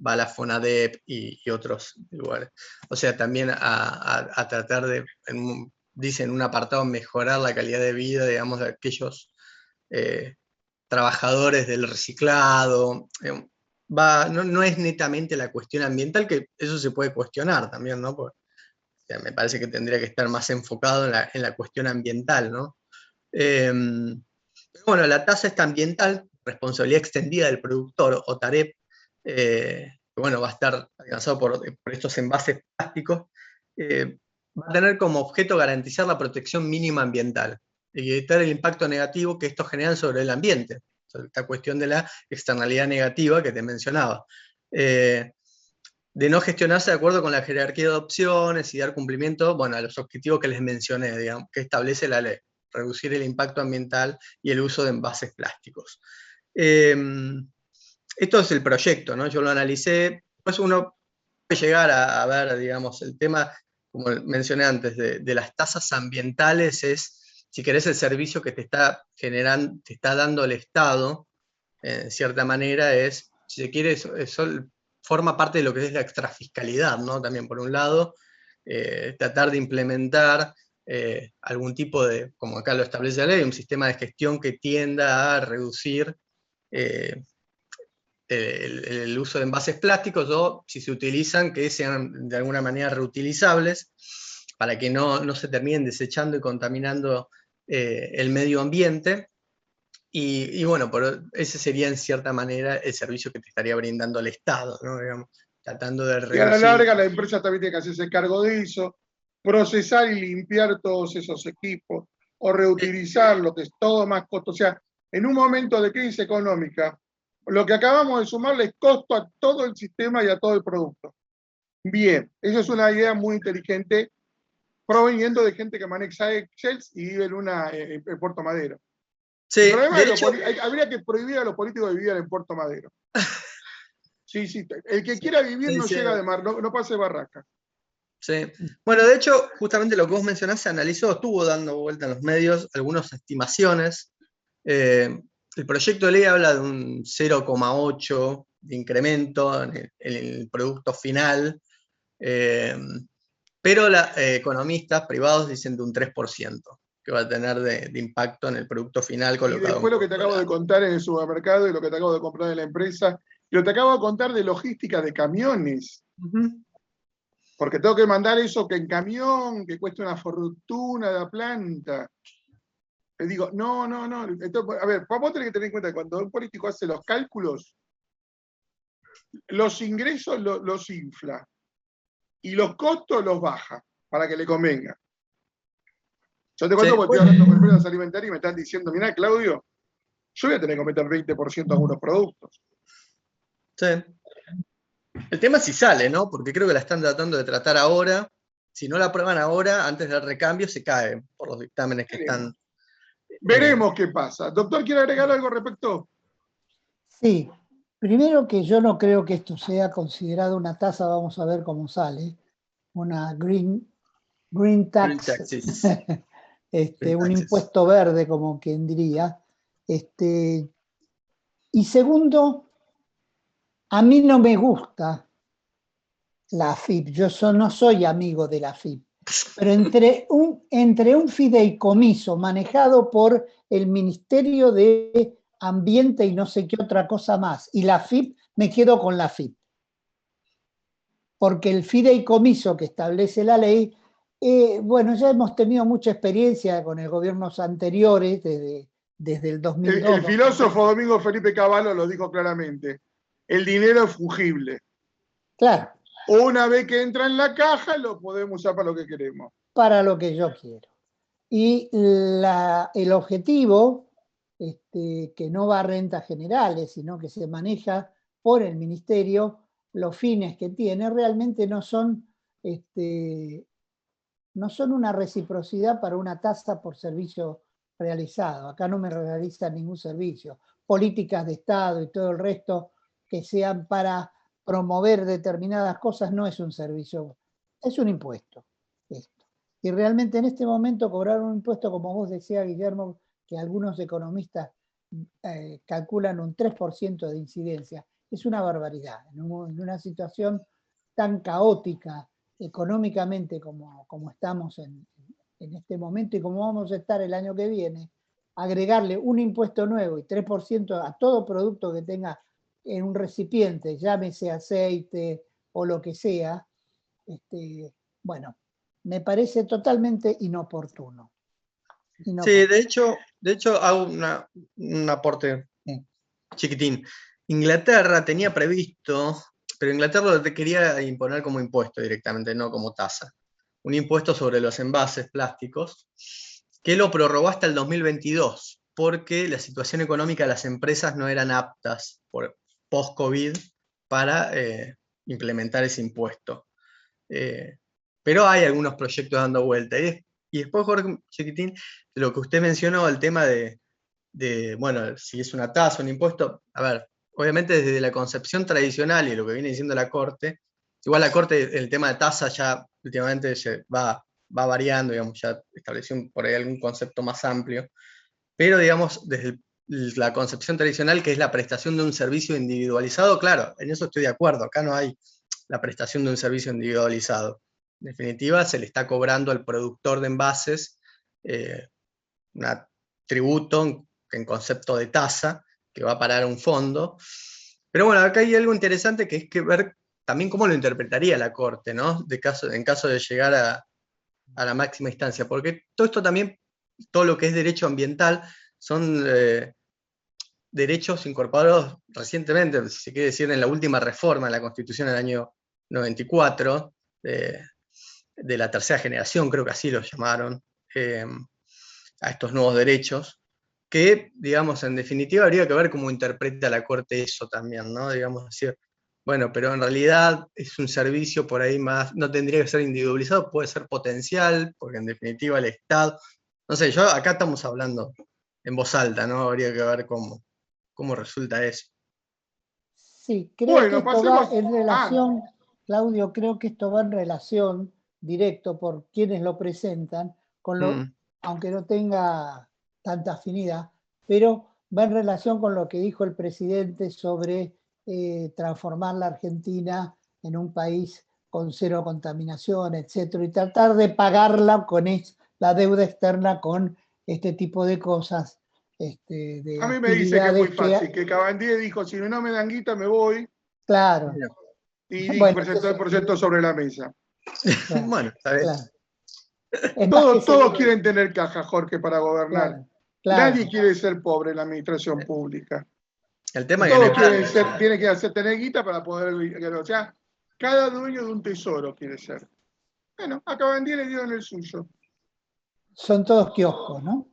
va a la FONADEP y otros lugares. O sea, también a tratar de, dice en un apartado, mejorar la calidad de vida, digamos, de aquellos trabajadores del reciclado. No es netamente la cuestión ambiental, que eso se puede cuestionar también, ¿no? Porque, o sea, me parece que tendría que estar más enfocado en la cuestión ambiental, ¿no? Bueno, la tasa esta ambiental, responsabilidad extendida del productor, o TAREP, que bueno, va a estar alcanzado por estos envases plásticos, va a tener como objeto garantizar la protección mínima ambiental y evitar el impacto negativo que estos generan sobre el ambiente. Sobre esta cuestión de la externalidad negativa que te mencionaba. De no gestionarse de acuerdo con la jerarquía de opciones y dar cumplimiento, bueno, a los objetivos que les mencioné, digamos, que establece la ley: reducir el impacto ambiental y el uso de envases plásticos. Esto es el proyecto, ¿no? Yo lo analicé, pues uno puede llegar a ver, digamos, el tema, como mencioné antes, de las tasas ambientales es, si querés, el servicio que te está generando, te está dando el Estado, en cierta manera, es, si se quiere, forma parte de lo que es la extrafiscalidad, ¿no? También, por un lado, tratar de implementar algún tipo de, como acá lo establece la ley, un sistema de gestión que tienda a reducir el uso de envases plásticos, o si se utilizan, que sean de alguna manera reutilizables, para que no se terminen desechando y contaminando el medio ambiente. Y bueno, ese sería en cierta manera el servicio que te estaría brindando el Estado, ¿no? Digamos, tratando de Y a la reducir. larga la empresa también tiene que hacerse cargo de eso, procesar y limpiar todos esos equipos, o reutilizar lo que es todo más costo. O sea, en un momento de crisis económica, lo que acabamos de sumarle es costo a todo el sistema y a todo el producto. Bien, esa es una idea muy inteligente, proveniendo de gente que maneja Excel y vive en Puerto Madero. Sí, El problema de es hecho, habría que prohibir a los políticos de vivir en Puerto Madero. Sí, sí, el que quiera vivir no llega de mar, no pase barraca. Sí. Bueno, de hecho, justamente lo que vos mencionás se analizó, estuvo dando vuelta en los medios algunas estimaciones. El proyecto de ley habla de un 0,8 de incremento en el producto final, pero economistas privados dicen de un 3% que va a tener de impacto en el producto final Y colocado en después lo que te costo de acabo de contar en el supermercado y lo que te acabo de comprar en la empresa, y lo que te acabo de contar de logística de camiones. Porque tengo que mandar eso que en camión, que cuesta una fortuna de la planta. Le digo, no. Entonces, a ver, vamos a tener que tener en cuenta que cuando un político hace los cálculos, los ingresos los infla y los costos los baja para que le convenga. Yo te cuento porque estoy hablando con empresas alimentarias y me están diciendo, mirá, Claudio, yo voy a tener que meter 20% a algunos productos. Sí. El tema es si sale, ¿no? Porque creo que la están tratando de tratar ahora. Si no la aprueban ahora, antes del recambio se cae por los dictámenes que están. Veremos qué pasa. Doctor, ¿quiere agregar algo al respecto? Sí, primero que yo no creo que esto sea considerado una tasa, vamos a ver cómo sale, una green Green tax, taxes. Green un taxes. impuesto verde, como quien diría. Y segundo, a mí no me gusta la AFIP, no soy amigo de la AFIP, pero entre un fideicomiso manejado por el Ministerio de Ambiente y no sé qué otra cosa más, y la AFIP, me quedo con la AFIP. Porque el fideicomiso que establece la ley, bueno, ya hemos tenido mucha experiencia con los gobiernos anteriores, desde el 2002. El filósofo Domingo Felipe Cavallo lo dijo claramente. El dinero es fungible. Claro. Una vez que entra en la caja, lo podemos usar para lo que queremos. Para lo que yo quiero. Y el objetivo, que no va a rentas generales, sino que se maneja por el ministerio, los fines que tiene realmente no son una reciprocidad para una tasa por servicio realizado. Acá no me realizan ningún servicio. Políticas de Estado y todo el resto que sean para promover determinadas cosas no es un servicio, es un impuesto. Esto. Y realmente en este momento cobrar un impuesto, como vos decías, Guillermo, que algunos economistas calculan un 3% de incidencia, es una barbaridad. En una situación tan caótica económicamente como estamos en este momento y como vamos a estar el año que viene, agregarle un impuesto nuevo y 3% a todo producto que tenga en un recipiente, llámese aceite o lo que sea, bueno, me parece totalmente inoportuno. Sí, de hecho hago un aporte chiquitín. Inglaterra tenía previsto, pero Inglaterra lo quería imponer como impuesto directamente, no como tasa. Un impuesto sobre los envases plásticos, que lo prorrogó hasta el 2022, porque la situación económica de las empresas no eran aptas por post-COVID para implementar ese impuesto. Pero hay algunos proyectos dando vuelta. Y después, Jorge Chiquitín, lo que usted mencionó, el tema bueno, si es una tasa, un impuesto, a ver, obviamente desde la concepción tradicional y lo que viene diciendo la Corte, igual la Corte, el tema de tasa ya últimamente va variando, digamos, ya estableció por ahí algún concepto más amplio, pero digamos, desde la concepción tradicional, que es la prestación de un servicio individualizado, claro, en eso estoy de acuerdo, acá no hay la prestación de un servicio individualizado. En definitiva, se le está cobrando al productor de envases un tributo en concepto de tasa que va a parar a un fondo. Pero bueno, acá hay algo interesante que es que ver también cómo lo interpretaría la Corte, ¿no? En caso de llegar a la máxima instancia, porque todo esto también, todo lo que es derecho ambiental, son derechos incorporados recientemente, si se quiere decir, en la última reforma de la Constitución del año 94, de la tercera generación, creo que así lo llamaron, a estos nuevos derechos, que, digamos, en definitiva habría que ver cómo interpreta la Corte eso también, ¿no? Digamos, decir, bueno, pero en realidad es un servicio por ahí más, no tendría que ser individualizado, puede ser potencial, porque en definitiva el Estado, no sé, acá estamos hablando en voz alta, ¿no? Habría que ver cómo resulta eso. Sí, creo que Bueno, esto va pasemos. en relación, Claudio, creo que esto va en relación directo por quienes lo presentan, aunque no tenga tanta afinidad, pero va en relación con lo que dijo el presidente sobre transformar la Argentina en un país con cero contaminación, etcétera, y tratar de pagarla con la deuda externa con este tipo de cosas, de A mí me dice que es muy actividades fácil, que Cabandier dijo, si no me dan guita me voy, claro. y Bueno, presentó el proyecto sobre la mesa. claro, Bueno, está bien. claro. Es más que Todos seguro. quieren tener caja, Jorge, para gobernar. Claro, claro. Nadie quiere ser pobre en la administración pública. El tema es que Todos tienen que tener guita para poder vivir. O sea, cada dueño de un tesoro quiere ser. Bueno, a Cabandier le dieron el suyo. Son todos kioscos, ¿no?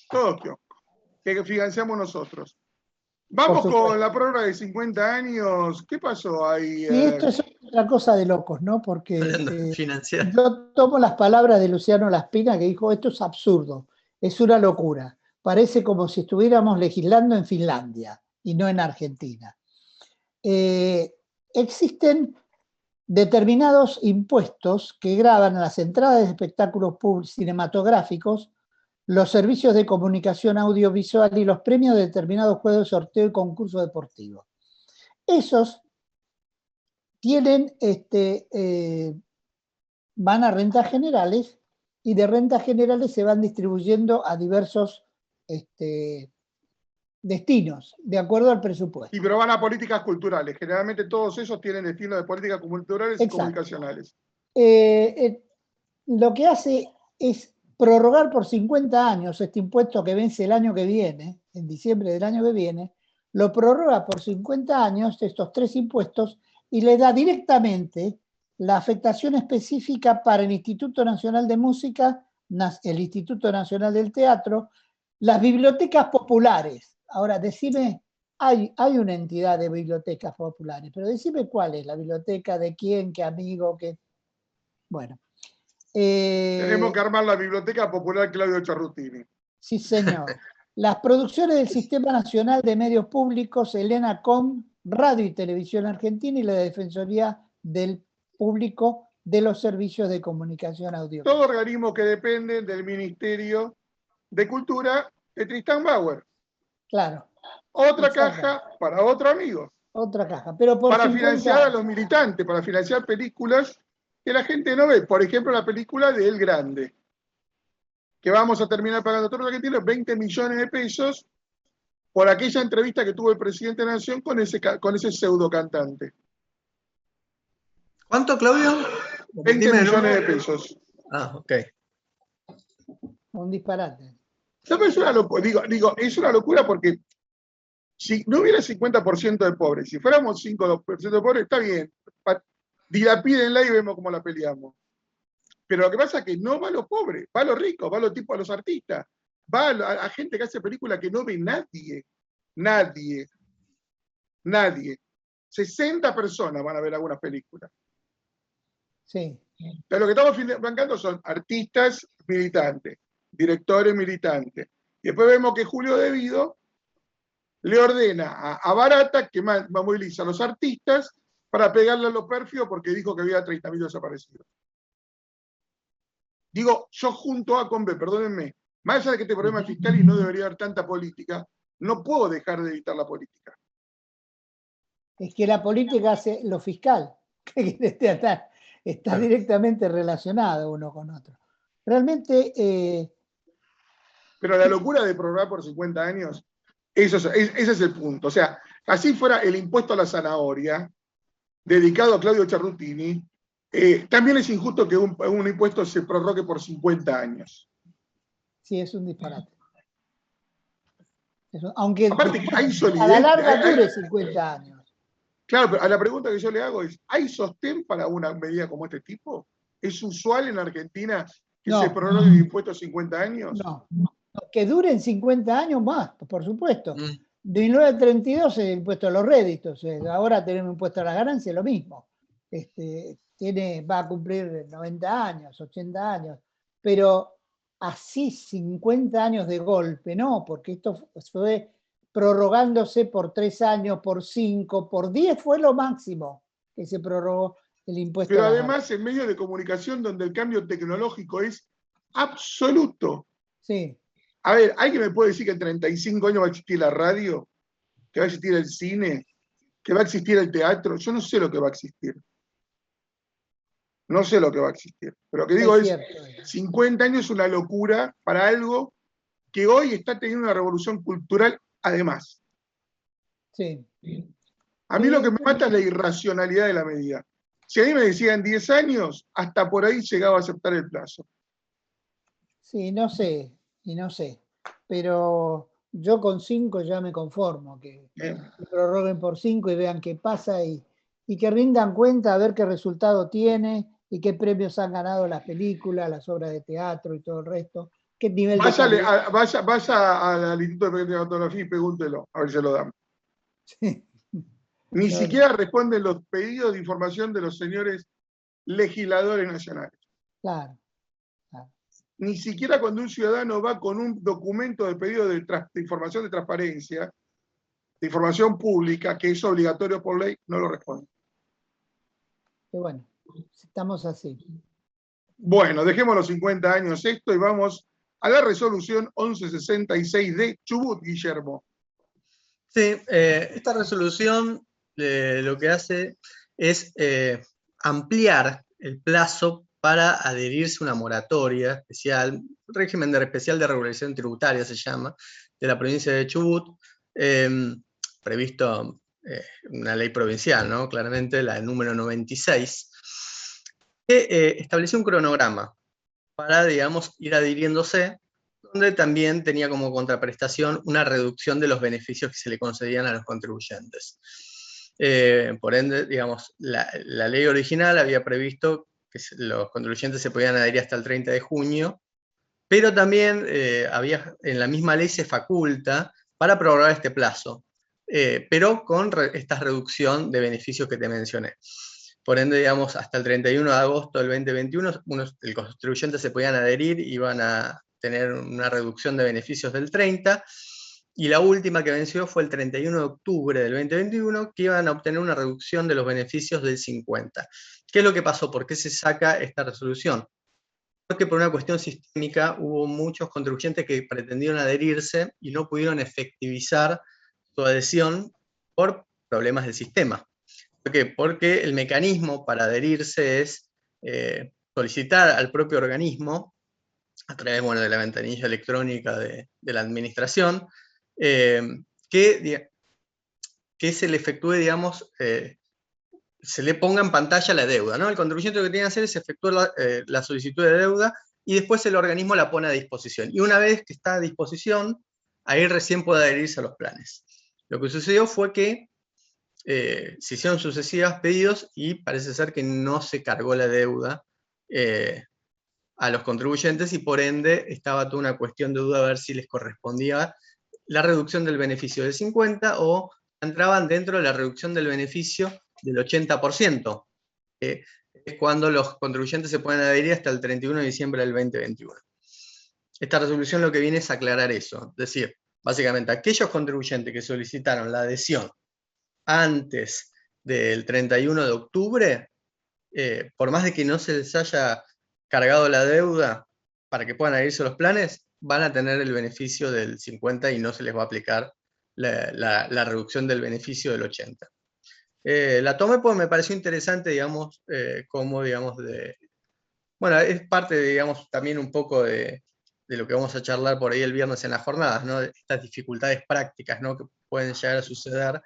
Todos que financiamos nosotros. Vamos Por con supuesto. la prórroga de 50 años. ¿Qué pasó ahí? Y esto es otra cosa de locos, ¿no? Porque Hablando financiero. yo tomo las palabras de Luciano Laspina que dijo, esto es absurdo, es una locura. Parece como si estuviéramos legislando en Finlandia y no en Argentina. Existen determinados impuestos que gravan las entradas de espectáculos cinematográficos, los servicios de comunicación audiovisual y los premios de determinados juegos de sorteo y concursos deportivos. Esos tienen, van a rentas generales y de rentas generales se van distribuyendo a diversos destinos, de acuerdo al presupuesto. Y pero van a políticas culturales. Generalmente todos esos tienen destino de políticas culturales y Exacto. comunicacionales. Lo que hace es prorrogar por 50 años este impuesto que vence el año que viene, en diciembre del año que viene, lo prorroga por 50 años, estos 3 impuestos, y le da directamente la afectación específica para el Instituto Nacional de Música, el Instituto Nacional del Teatro, las bibliotecas populares. Ahora, decime, hay una entidad de bibliotecas populares, pero decime cuál es, la biblioteca de quién, qué amigo, qué... Bueno. Tenemos que armar la Biblioteca Popular Claudio Charrutini. Sí, señor. Las producciones del Sistema Nacional de Medios Públicos, el ENACOM, Radio y Televisión Argentina y la Defensoría del Público de los Servicios de Comunicación Audiovisual. Todo organismo que depende del Ministerio de Cultura de Tristán Bauer. Claro. Otra caja para otro amigo. Otra caja. Pero por para financiar a los militantes, para financiar películas que la gente no ve. Por ejemplo, la película de El Grande, que vamos a terminar pagando todos los argentinos 20 millones de pesos por aquella entrevista que tuvo el presidente de la Nación con ese pseudo cantante. ¿Cuánto, Claudio? 20 millones de pesos. Ah, ok. Un disparate. No, es una locura, digo, es una locura porque si no hubiera 50% de pobres, si fuéramos 5% de pobres, está bien. Dilapídenla y vemos cómo la peleamos. Pero lo que pasa es que no va a los pobres, va a los ricos, va a los tipos, a los artistas, va a gente que hace películas que no ve nadie. Nadie. Nadie. 60 personas van a ver algunas películas. Sí. Pero lo que estamos bancando son artistas militantes, directores militantes. Y después vemos que Julio De Vido le ordena a Barata que moviliza a los artistas para pegarle a los pérfidos porque dijo que había 30.000 desaparecidos. Digo, yo junto A con B, perdónenme, más allá de que este problema es fiscal y no debería haber tanta política, no puedo dejar de evitar la política. Es que la política hace lo fiscal, está directamente relacionado uno con otro. Realmente... Pero la locura de prorrogar por 50 años, ese es el punto. O sea, así fuera el impuesto a la zanahoria, dedicado a Claudio Charrutini, también es injusto que un impuesto se prorrogue por 50 años. Sí, es un disparate. Aunque aparte, hay solidez, a la larga dure 50 años. Claro, pero a la pregunta que yo le hago es, ¿hay sostén para una medida como este tipo? ¿Es usual en Argentina que se prorrogue el impuesto a 50 años? No, que duren 50 años más, por supuesto. De 1932 el impuesto a los réditos, ahora tenemos impuesto a las ganancias, lo mismo. Va a cumplir 90 años, 80 años, pero así 50 años de golpe, no, porque esto fue prorrogándose por 3 años, por 5, por 10 fue lo máximo que se prorrogó el impuesto. Pero además en medios de comunicación donde el cambio tecnológico es absoluto. Sí. A ver, ¿alguien me puede decir que en 35 años va a existir la radio? ¿Que va a existir el cine? ¿Que va a existir el teatro? Yo no sé lo que va a existir. No sé lo que va a existir. Pero lo que digo es, 50 años es una locura para algo que hoy está teniendo una revolución cultural además. Sí. A mí lo que me mata es la irracionalidad de la medida. Si a mí me decían 10 años, hasta por ahí llegaba a aceptar el plazo. Sí, no sé, pero yo con 5 ya me conformo, que prorroguen por 5 y vean qué pasa y que rindan cuenta a ver qué resultado tiene y qué premios han ganado las películas, las obras de teatro y todo el resto. ¿Qué nivel vaya al Instituto de Cinematografía y pregúntelo, a ver si se lo dan. Sí. Ni No, siquiera responden los pedidos de información de los señores legisladores nacionales. claro. Ni siquiera cuando un ciudadano va con un documento de pedido de información de transparencia, de información pública, que es obligatorio por ley, no lo responde. Qué bueno, estamos así. Bueno, dejemos los 50 años esto y vamos a la resolución 1166 de Chubut, Guillermo. Sí, esta resolución lo que hace es ampliar el plazo para adherirse a una moratoria especial, régimen especial de regulación tributaria se llama, de la provincia de Chubut, previsto una ley provincial, ¿no? Claramente la número 96, que estableció un cronograma para, digamos, ir adhiriéndose, donde también tenía como contraprestación una reducción de los beneficios que se le concedían a los contribuyentes. Por ende, digamos, la ley original había previsto que los contribuyentes se podían adherir hasta el 30 de junio, pero también en la misma ley se faculta para prorrogar este plazo, pero con esta reducción de beneficios que te mencioné. Por ende, digamos, hasta el 31 de agosto del 2021, el contribuyente se podían adherir y iban a tener una reducción de beneficios del 30%, y la última que venció fue el 31 de octubre del 2021, que iban a obtener una reducción de los beneficios del 50%. ¿Qué es lo que pasó? ¿Por qué se saca esta resolución? Porque por una cuestión sistémica hubo muchos contribuyentes que pretendieron adherirse y no pudieron efectivizar su adhesión por problemas del sistema. ¿Por qué? Porque el mecanismo para adherirse es solicitar al propio organismo, a través de la ventanilla electrónica de la administración, que se le efectúe, digamos, se le ponga en pantalla la deuda, ¿no? El contribuyente lo que tiene que hacer es efectuar la solicitud de deuda y después el organismo la pone a disposición. Y una vez que está a disposición, ahí recién puede adherirse a los planes. Lo que sucedió fue que se hicieron sucesivos pedidos y parece ser que no se cargó la deuda a los contribuyentes y por ende estaba toda una cuestión de duda a ver si les correspondía la reducción del beneficio del 50% o entraban dentro de la reducción del beneficio del 80%, que es cuando los contribuyentes se pueden adherir hasta el 31 de diciembre del 2021. Esta resolución lo que viene es aclarar eso, es decir, básicamente aquellos contribuyentes que solicitaron la adhesión antes del 31 de octubre, por más de que no se les haya cargado la deuda para que puedan adherirse a los planes, van a tener el beneficio del 50% y no se les va a aplicar la reducción del beneficio del 80%. La tomé porque me pareció interesante, digamos, como, digamos, bueno, es parte, digamos, también un poco de lo que vamos a charlar por ahí el viernes en las jornadas, ¿no? Estas dificultades prácticas, ¿no? Que pueden llegar a suceder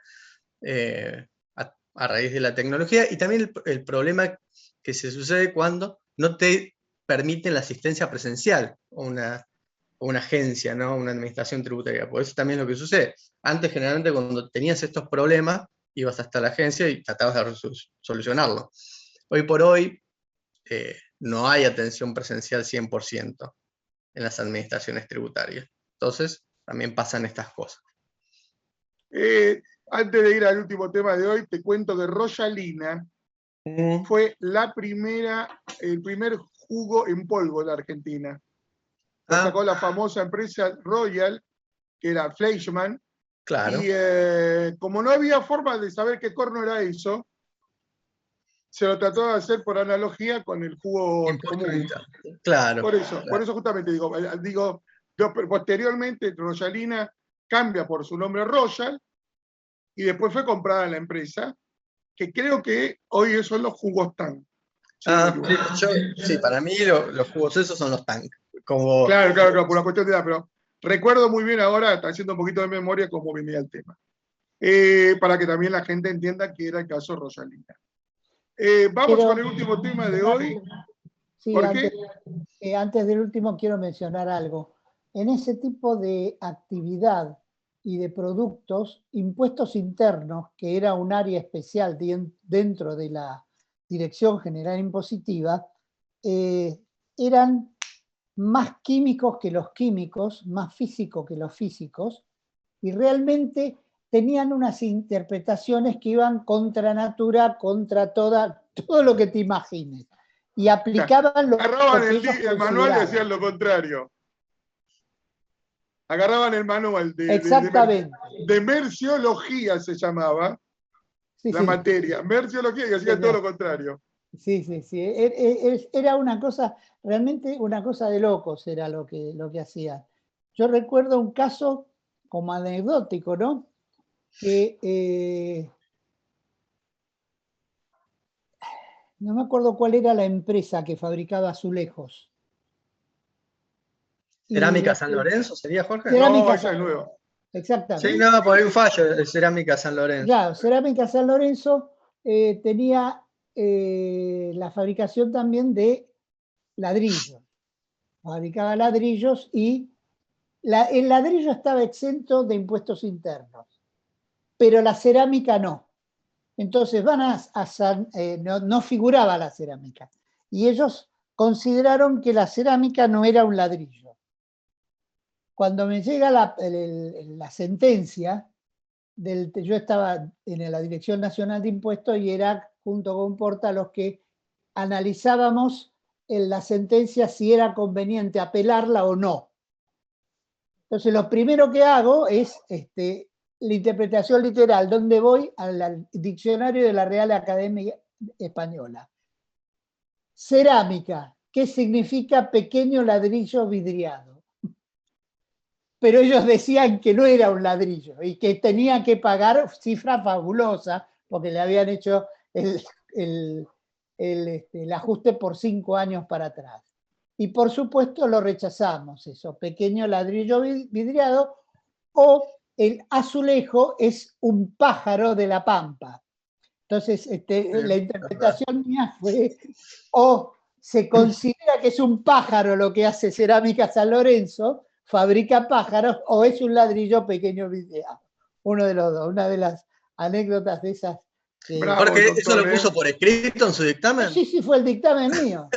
a raíz de la tecnología, y también el problema que se sucede cuando no te permiten la asistencia presencial o una agencia, ¿no? Una administración tributaria. Por eso también es lo que sucede. Antes, generalmente, cuando tenías estos problemas, ibas hasta la agencia y tratabas de solucionarlo. Hoy por hoy, no hay atención presencial 100% en las administraciones tributarias. Entonces, también pasan estas cosas. Antes de ir al último tema de hoy, te cuento que Royalina fue el primer jugo en polvo de la Argentina. Lo sacó la famosa empresa Royal, que era Fleischmann. Claro. Y como no había forma de saber qué corno era eso, se lo trató de hacer por analogía con el jugo común. Claro. Por eso justamente digo, posteriormente Royalina cambia por su nombre Royal y después fue comprada la empresa, que creo que hoy son los jugos Tang. Sí, para mí los jugos esos son los Tang. Como... Claro, por una cuestión de edad, pero recuerdo muy bien ahora, está haciendo un poquito de memoria cómo venía el tema. Para que también la gente entienda que era el caso Royalina. Vamos con el último tema de hoy. Sí, antes del último quiero mencionar algo. En ese tipo de actividad y de productos, impuestos internos, que era un área especial dentro de la Dirección General Impositiva, eran más químicos que los químicos, más físicos que los físicos, y realmente tenían unas interpretaciones que iban contra natura, contra todo lo que te imagines. Y aplicaban lo Agarraban que ellos el manual y consideraban. hacían lo contrario. Agarraban el manual Exactamente. de merciología, se llamaba, Sí, la sí. materia, merciología, y hacían todo lo contrario. Sí, sí, sí. Era una cosa, realmente una cosa de locos era lo que hacían. Yo recuerdo un caso como anecdótico, ¿no? Que no me acuerdo cuál era la empresa que fabricaba azulejos. ¿Cerámica San Lorenzo sería, Jorge? Cerámica No, esa San es nueva. Lorenzo. Exactamente. Sí, no, por ahí un fallo de Cerámica San Lorenzo. Claro, Cerámica San Lorenzo tenía la fabricación también de ladrillos. Fabricaba ladrillos y el ladrillo estaba exento de impuestos internos, pero la cerámica no. Entonces no figuraba la cerámica. Y ellos consideraron que la cerámica no era un ladrillo. Cuando me llega la sentencia, yo estaba en la Dirección Nacional de Impuestos y era junto con Porta los que analizábamos en la sentencia si era conveniente apelarla o no. Entonces, lo primero que hago es la interpretación literal, donde voy al diccionario de la Real Academia Española. Cerámica, ¿qué significa pequeño ladrillo vidriado? Pero ellos decían que no era un ladrillo y que tenían que pagar cifra fabulosa porque le habían hecho el ajuste por 5 años para atrás. Y por supuesto lo rechazamos, eso, pequeño ladrillo vidriado, o el azulejo es un pájaro de la pampa. Entonces, la interpretación mía fue, o se considera que es un pájaro lo que hace Cerámica San Lorenzo, fabrica pájaros, o es un ladrillo pequeño vidriado. Uno de los dos, una de las anécdotas de esas. Bravo, Jorge, doctor, ¿eso lo puso por escrito en su dictamen? Sí, sí, fue el dictamen mío.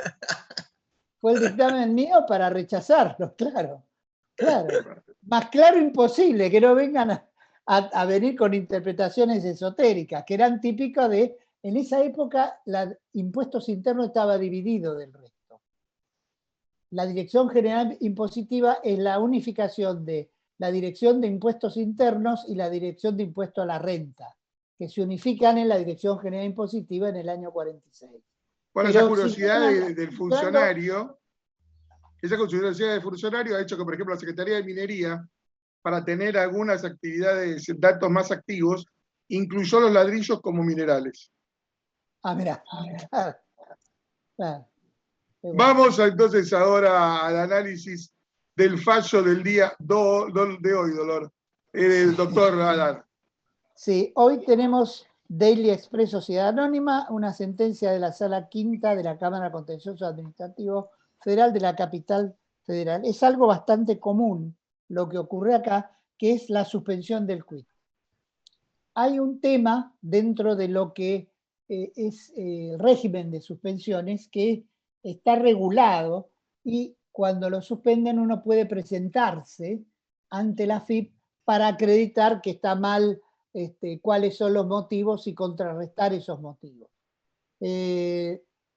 Fue el dictamen mío para rechazarlo, claro. Claro. Más claro imposible, que no vengan a venir con interpretaciones esotéricas, que eran típicas de, en esa época, impuestos internos estaba dividido del resto. La Dirección General Impositiva es la unificación de la Dirección de Impuestos Internos y la Dirección de Impuesto a la Renta, que se unifican en la Dirección General Impositiva en el año 46. Bueno, Pero esa curiosidad siguieron del funcionario, esa curiosidad del funcionario ha hecho que, por ejemplo, la Secretaría de Minería, para tener algunas actividades, datos más activos, incluyó los ladrillos como minerales. Ah, mira. Claro, claro. Bueno. Vamos entonces ahora al análisis del fallo del día de hoy, Dolor. El doctor Adán. Sí, hoy tenemos Daily Express Sociedad Anónima, una sentencia de la Sala Quinta de la Cámara Contencioso Administrativo Federal de la Capital Federal. Es algo bastante común lo que ocurre acá, que es la suspensión del quit. Hay un tema dentro de lo que es el régimen de suspensiones que está regulado y cuando lo suspenden uno puede presentarse ante la AFIP para acreditar que está mal, cuáles son los motivos y contrarrestar esos motivos.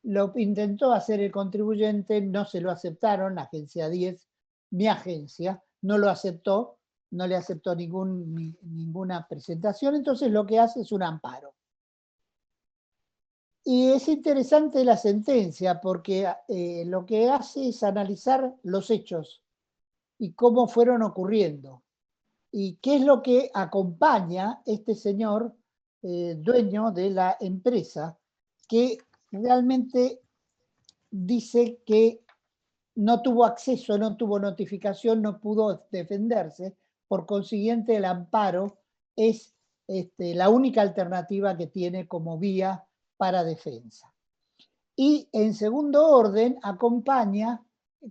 Lo intentó hacer el contribuyente, no se lo aceptaron, la agencia 10, mi agencia, no lo aceptó, no le aceptó ninguna presentación, entonces lo que hace es un amparo. Y es interesante la sentencia porque lo que hace es analizar los hechos y cómo fueron ocurriendo. Y qué es lo que acompaña este señor dueño de la empresa que realmente dice que no tuvo acceso, no tuvo notificación, no pudo defenderse, por consiguiente el amparo es la única alternativa que tiene como vía para defensa. Y en segundo orden acompaña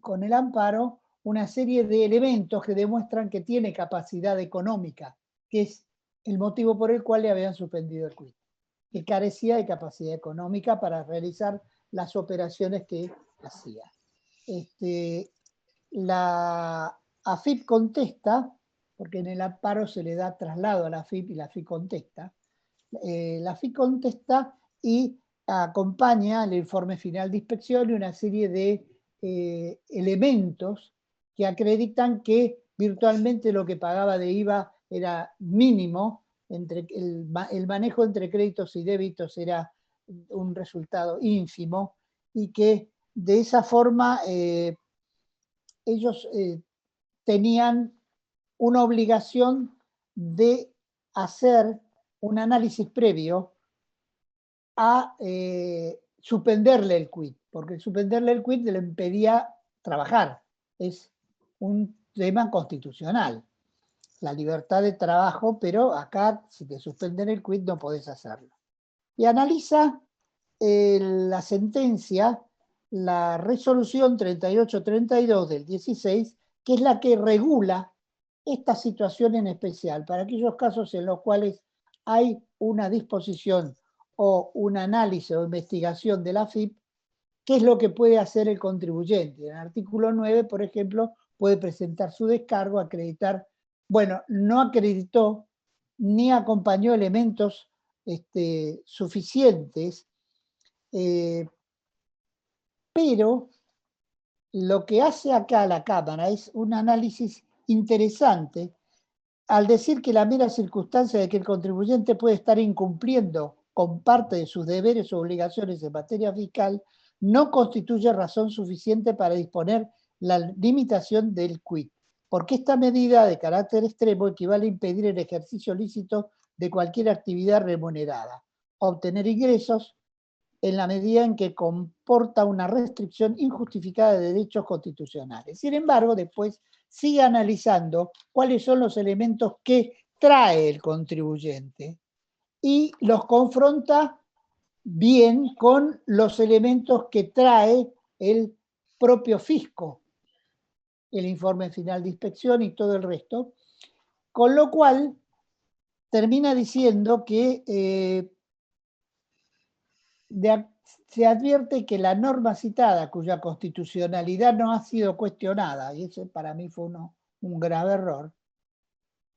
con el amparo una serie de elementos que demuestran que tiene capacidad económica, que es el motivo por el cual le habían suspendido el quit, que carecía de capacidad económica para realizar las operaciones que hacía. La AFIP contesta porque en el amparo se le da traslado a la FIP y la FIP contesta. La FIP contesta y acompaña el informe final de inspección y una serie de elementos que acreditan que virtualmente lo que pagaba de IVA era mínimo, el manejo entre créditos y débitos era un resultado ínfimo, y que de esa forma ellos tenían una obligación de hacer un análisis previo a suspenderle el quit, porque suspenderle el quit le impedía trabajar. Es un tema constitucional, la libertad de trabajo, pero acá si te suspenden el quit no podés hacerlo. Y analiza la sentencia, la resolución 3832 del 16, que es la que regula esta situación en especial, para aquellos casos en los cuales hay una disposición o un análisis o investigación de la FIP, ¿qué es lo que puede hacer el contribuyente? En el artículo 9, por ejemplo, puede presentar su descargo, acreditar, bueno, no acreditó ni acompañó elementos suficientes, pero lo que hace acá la Cámara es un análisis interesante al decir que la mera circunstancia de que el contribuyente puede estar incumpliendo con parte de sus deberes o obligaciones en materia fiscal no constituye razón suficiente para disponer la limitación del quit, porque esta medida de carácter extremo equivale a impedir el ejercicio lícito de cualquier actividad remunerada, obtener ingresos en la medida en que comporta una restricción injustificada de derechos constitucionales. Sin embargo, después sigue analizando cuáles son los elementos que trae el contribuyente y los confronta bien con los elementos que trae el propio fisco, el informe final de inspección y todo el resto, con lo cual termina diciendo que se advierte que la norma citada, cuya constitucionalidad no ha sido cuestionada, y ese para mí fue un grave error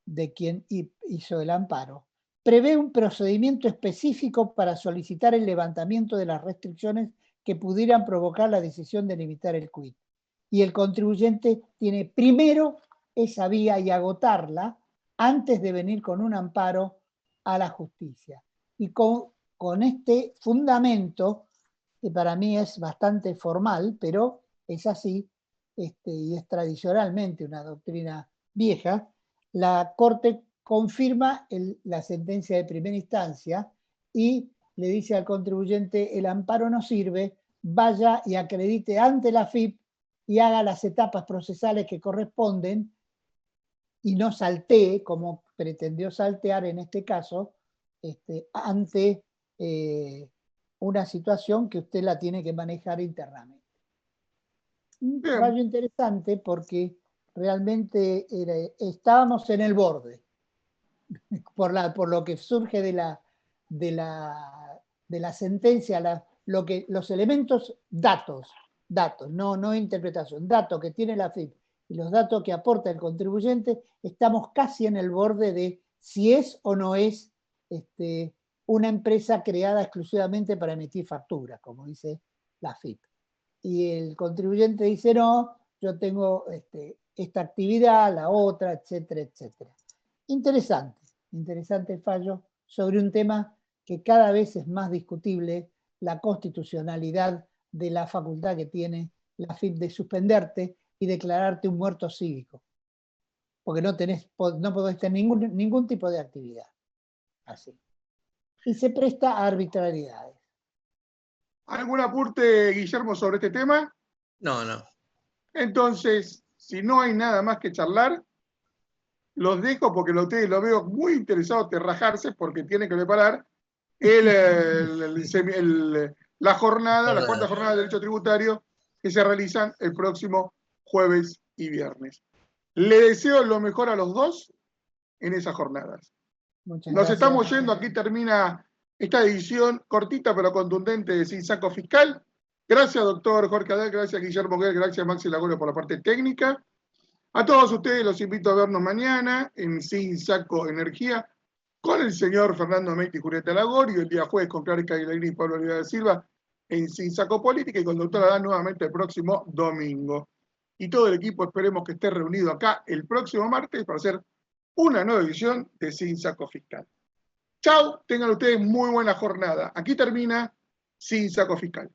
de quien hizo el amparo, prevé un procedimiento específico para solicitar el levantamiento de las restricciones que pudieran provocar la decisión de limitar el quit. Y el contribuyente tiene primero esa vía y agotarla antes de venir con un amparo a la justicia. Y con este fundamento, que para mí es bastante formal, pero es así, y es tradicionalmente una doctrina vieja, la Corte confirma la sentencia de primera instancia y le dice al contribuyente: el amparo no sirve, vaya y acredite ante la FIP y haga las etapas procesales que corresponden y no saltee, como pretendió saltear en este caso, ante una situación que usted la tiene que manejar internamente. Un fallo interesante porque realmente estábamos en el borde, por lo que surge de la sentencia, los elementos, datos, no interpretación, datos que tiene la FIP y los datos que aporta el contribuyente, estamos casi en el borde de si es o no es una empresa creada exclusivamente para emitir facturas, como dice la FIP. Y el contribuyente dice: no, yo tengo esta actividad, la otra, etcétera, etcétera. Interesante el fallo sobre un tema que cada vez es más discutible, la constitucionalidad de la facultad que tiene la FIP de suspenderte y declararte un muerto cívico, porque no podés tener ningún tipo de actividad así. Y se presta a arbitrariedades. ¿Algún apunte, Guillermo, sobre este tema? No. Entonces, si no hay nada más que charlar, los dejo porque ustedes lo veo muy interesados de rajarse porque tienen que preparar la cuarta jornada de Derecho Tributario que se realizan el próximo jueves y viernes. Le deseo lo mejor a los dos en esas jornadas. Muchas Nos gracias. estamos yendo, aquí termina esta edición cortita pero contundente de Sin Saco Fiscal. Gracias, doctor Jorge Adel, gracias, Guillermo Guerra, gracias, Maxi Lagoro, por la parte técnica. A todos ustedes los invito a vernos mañana en Sin Saco Energía con el señor Fernando Meiti y Julieta Lagorio, el día jueves con Clara Cagliari y Pablo Olivera da Silva en Sin Saco Política, y con el doctor Adán nuevamente el próximo domingo. Y todo el equipo esperemos que esté reunido acá el próximo martes para hacer una nueva edición de Sin Saco Fiscal. Chau, tengan ustedes muy buena jornada. Aquí termina Sin Saco Fiscal.